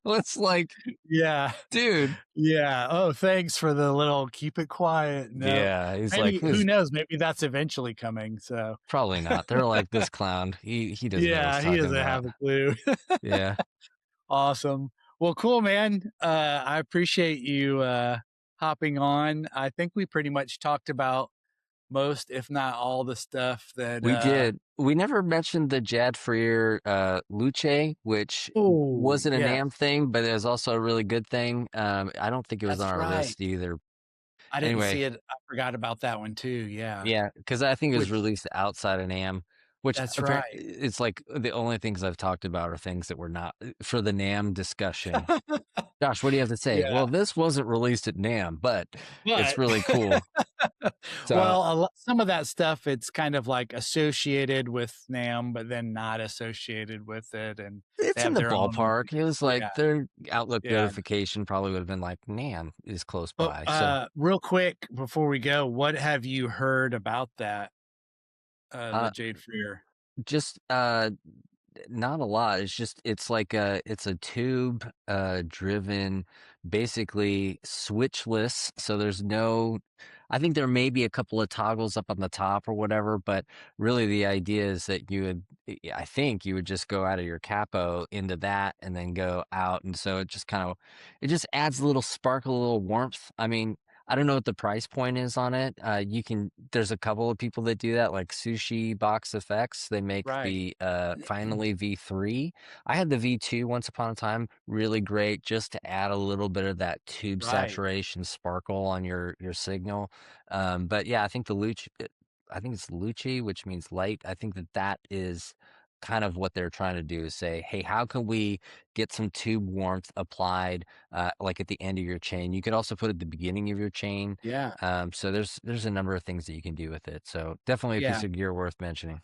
It's like, Yeah. dude. Yeah. Oh, thanks for the little keep it quiet. No, Yeah, he's like, maybe who this. knows? Maybe that's eventually coming. So Probably not. They're like, this clown. He doesn't know what he's yeah, he talking doesn't about. have a clue. Yeah. Awesome. Well, cool, man. I appreciate you hopping on. I think we pretty much talked about most, if not all, the stuff that. We did. We never mentioned the Jad Freer Luce, which Oh, wasn't a yeah, NAMM thing, but it was also a really good thing. I don't think it was on that's our right. list either. I didn't see Anyway, it. I forgot about that one too. Yeah, yeah, because I think it was which released outside of NAMM, which that's apparently right. it's like the only things I've talked about are things that were not for the NAMM discussion. Josh, what do you have to say? Yeah, Well, this wasn't released at NAMM, but it's but really cool. So well, some of that stuff it's kind of like associated with NAMM, but then not associated with it, and they it's in have the their own. ballpark. It was like Yeah, their Outlook yeah. notification probably would have been like, "Man, is close But by." So, real quick before we go, what have you heard about that? The uh, Jade Freer. just not a lot. It's like it's a tube driven, basically switchless. So there's no. I think there may be a couple of toggles up on the top or whatever, but really the idea is that I think you would just go out of your capo into that and then go out, and so it just adds a little sparkle, a little warmth. I mean, I don't know what the price point is on it. There's a couple of people that do that, like Sushi Box Effects. They make Right. the Finally V3. I had the V2 once upon a time, really great, just to add a little bit of that tube Right. saturation sparkle on your signal. But yeah, I think it's Lucci, which means light. I think that is kind of what they're trying to do is say, hey, how can we get some tube warmth applied like at the end of your chain? You could also put it at the beginning of your chain. Yeah. So there's a number of things that you can do with it. So definitely a Yeah. piece of gear worth mentioning.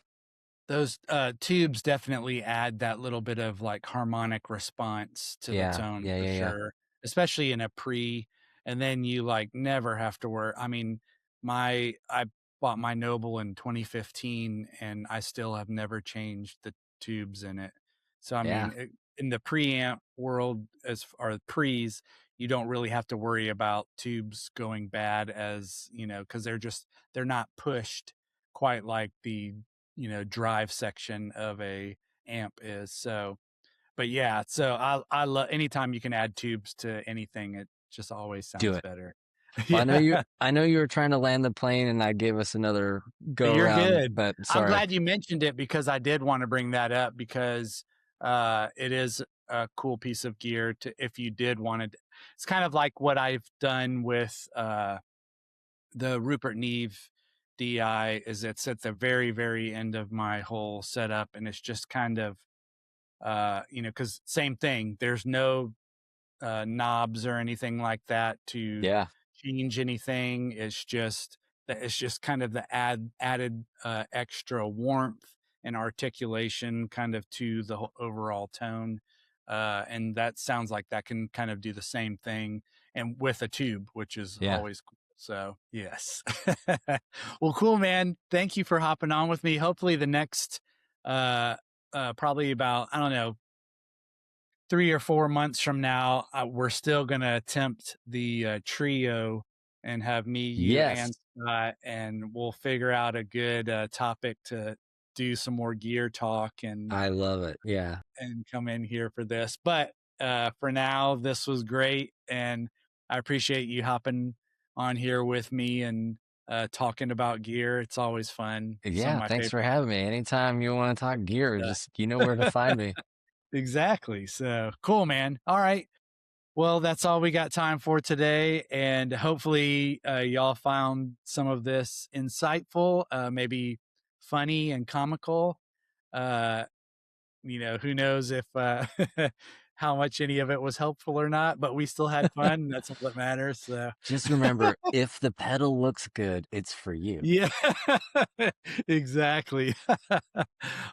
Those tubes definitely add that little bit of like harmonic response to the Yeah, tone yeah, for yeah, yeah. sure, especially in a pre. And then you like never have to worry. I mean, I bought my Noble in 2015, and I still have never changed the tubes in it. So I Yeah. mean, in the preamp world, as far as pre's, you don't really have to worry about tubes going bad, as because they're not pushed quite like the drive section of a amp is. So but yeah, so I love anytime you can add tubes to anything, it just always Do sounds it. better. Well, Yeah. I know you were trying to land the plane and I gave us another go You're around, good. but I'm sorry. glad you mentioned it because I did want to bring that up because it is a cool piece of gear to if you did want it. It's kind of like what I've done with the Rupert Neve DI is it's at the very, very end of my whole setup. And it's just kind of, because same thing, there's no knobs or anything like that to Yeah. change anything. It's just kind of the added extra warmth and articulation kind of to the overall tone. And that sounds like that can kind of do the same thing and with a tube, which is Yeah. always cool. So yes. Well, cool, man. Thank you for hopping on with me. Hopefully the next probably about, I don't know, 3 or 4 months from now, we're still going to attempt the trio and have me, you, Yes. and Scott, and we'll figure out a good topic to do some more gear talk I love it. Yeah. and come in here for this. But for now, this was great, and I appreciate you hopping on here with me and talking about gear. It's always fun. Some of Yeah. my Thanks favorite for having me. Anytime you want to talk gear, just, you know where to find me. Exactly. So cool, man. All right. Well, that's all we got time for today. And hopefully, y'all found some of this insightful, maybe funny and comical. Uh, who knows if how much any of it was helpful or not, but we still had fun. That's all that matters. So, Just remember, if the pedal looks good, it's for you. yeah, exactly.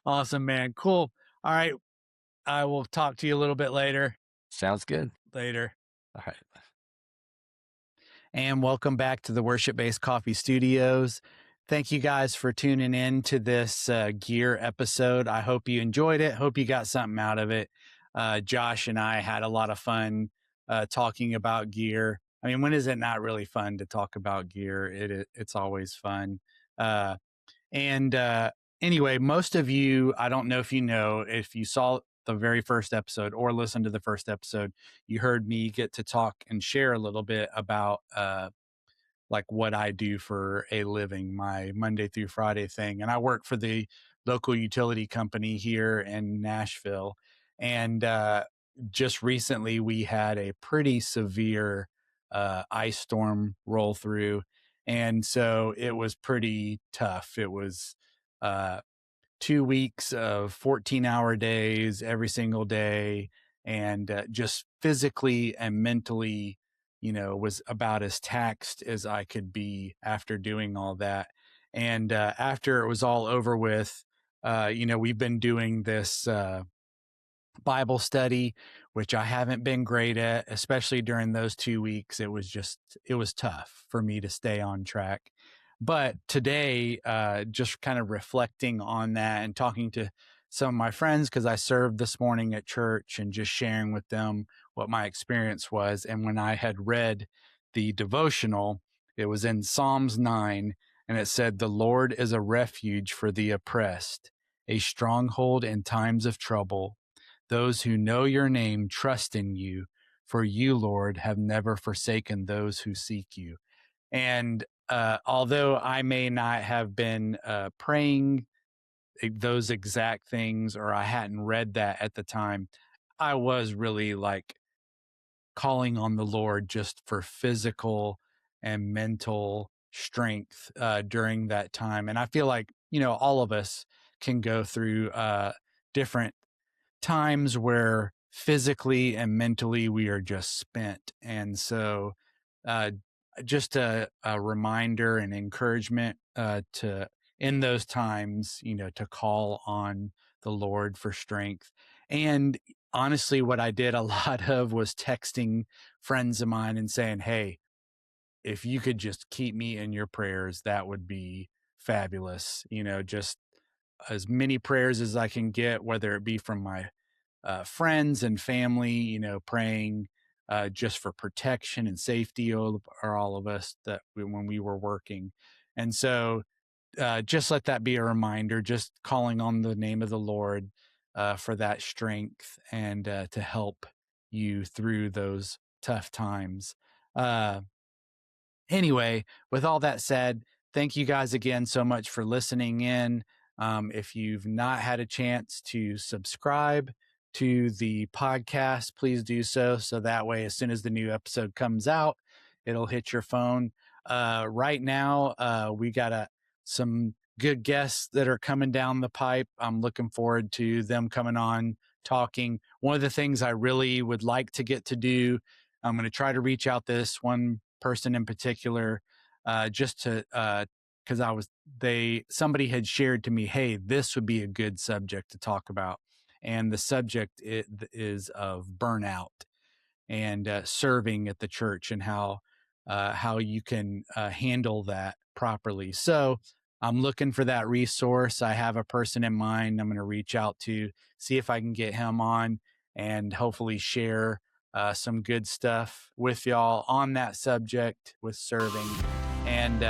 Awesome, man. Cool. All right. I will talk to you a little bit later. Sounds good. Later. All right. And welcome back to the Worship Based Coffee Studios. Thank you guys for tuning in to this gear episode. I hope you enjoyed it. Hope you got something out of it. Josh and I had a lot of fun talking about gear. I mean, when is it not really fun to talk about gear? It's always fun. And anyway, most of you, I don't know if you saw the very first episode or listened to the first episode, you heard me get to talk and share a little bit about like what I do for a living, my Monday through Friday thing. And I work for the local utility company here in Nashville. And just recently, we had a pretty severe ice storm roll through. And so it was pretty tough. It was uh, 2 weeks of 14-hour days every single day, and just physically and mentally, was about as taxed as I could be after doing all that. And after it was all over with, we've been doing this Bible study, which I haven't been great at, especially during those 2 weeks. It was tough for me to stay on track. But today, just kind of reflecting on that and talking to some of my friends, because I served this morning at church and just sharing with them what my experience was. And when I had read the devotional, it was in Psalms 9, and it said, "The Lord is a refuge for the oppressed, a stronghold in times of trouble. Those who know your name trust in you, for you, Lord, have never forsaken those who seek you." And although I may not have been praying those exact things, or I hadn't read that at the time, I was really like calling on the Lord just for physical and mental strength during that time. And I feel like, all of us can go through different times where physically and mentally we are just spent. And so, uh, just a reminder and encouragement to, in those times, to call on the Lord for strength. And honestly, what I did a lot of was texting friends of mine and saying, "Hey, if you could just keep me in your prayers, that would be fabulous." Just as many prayers as I can get, whether it be from my friends and family, praying just for protection and safety or all of us when we were working. And so just let that be a reminder, just calling on the name of the Lord for that strength and to help you through those tough times. Uh, Anyway, with all that said, thank you guys again so much for listening in. If you've not had a chance to subscribe to the podcast, please do so. So that way, as soon as the new episode comes out, it'll hit your phone. Right now, we got some good guests that are coming down the pipe. I'm looking forward to them coming on, talking. One of the things I really would like to get to do, I'm going to try to reach out this one person in particular, just to, because somebody had shared to me, hey, this would be a good subject to talk about. And the subject is of burnout and serving at the church, and how you can handle that properly. So I'm looking for that resource. I have a person in mind I'm going to reach out to, see if I can get him on and hopefully share some good stuff with y'all on that subject with serving. And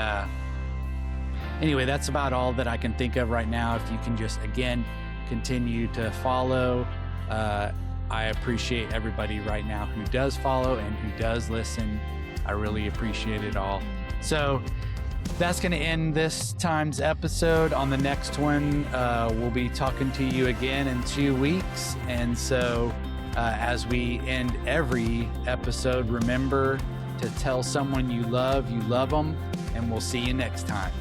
anyway, that's about all that I can think of right now. If you can just, again, continue to follow. I appreciate everybody right now who does follow and who does listen. I really appreciate it all. So that's going to end this time's episode. On the next one, we'll be talking to you again in 2 weeks. And so as we end every episode, remember to tell someone you love them, and we'll see you next time.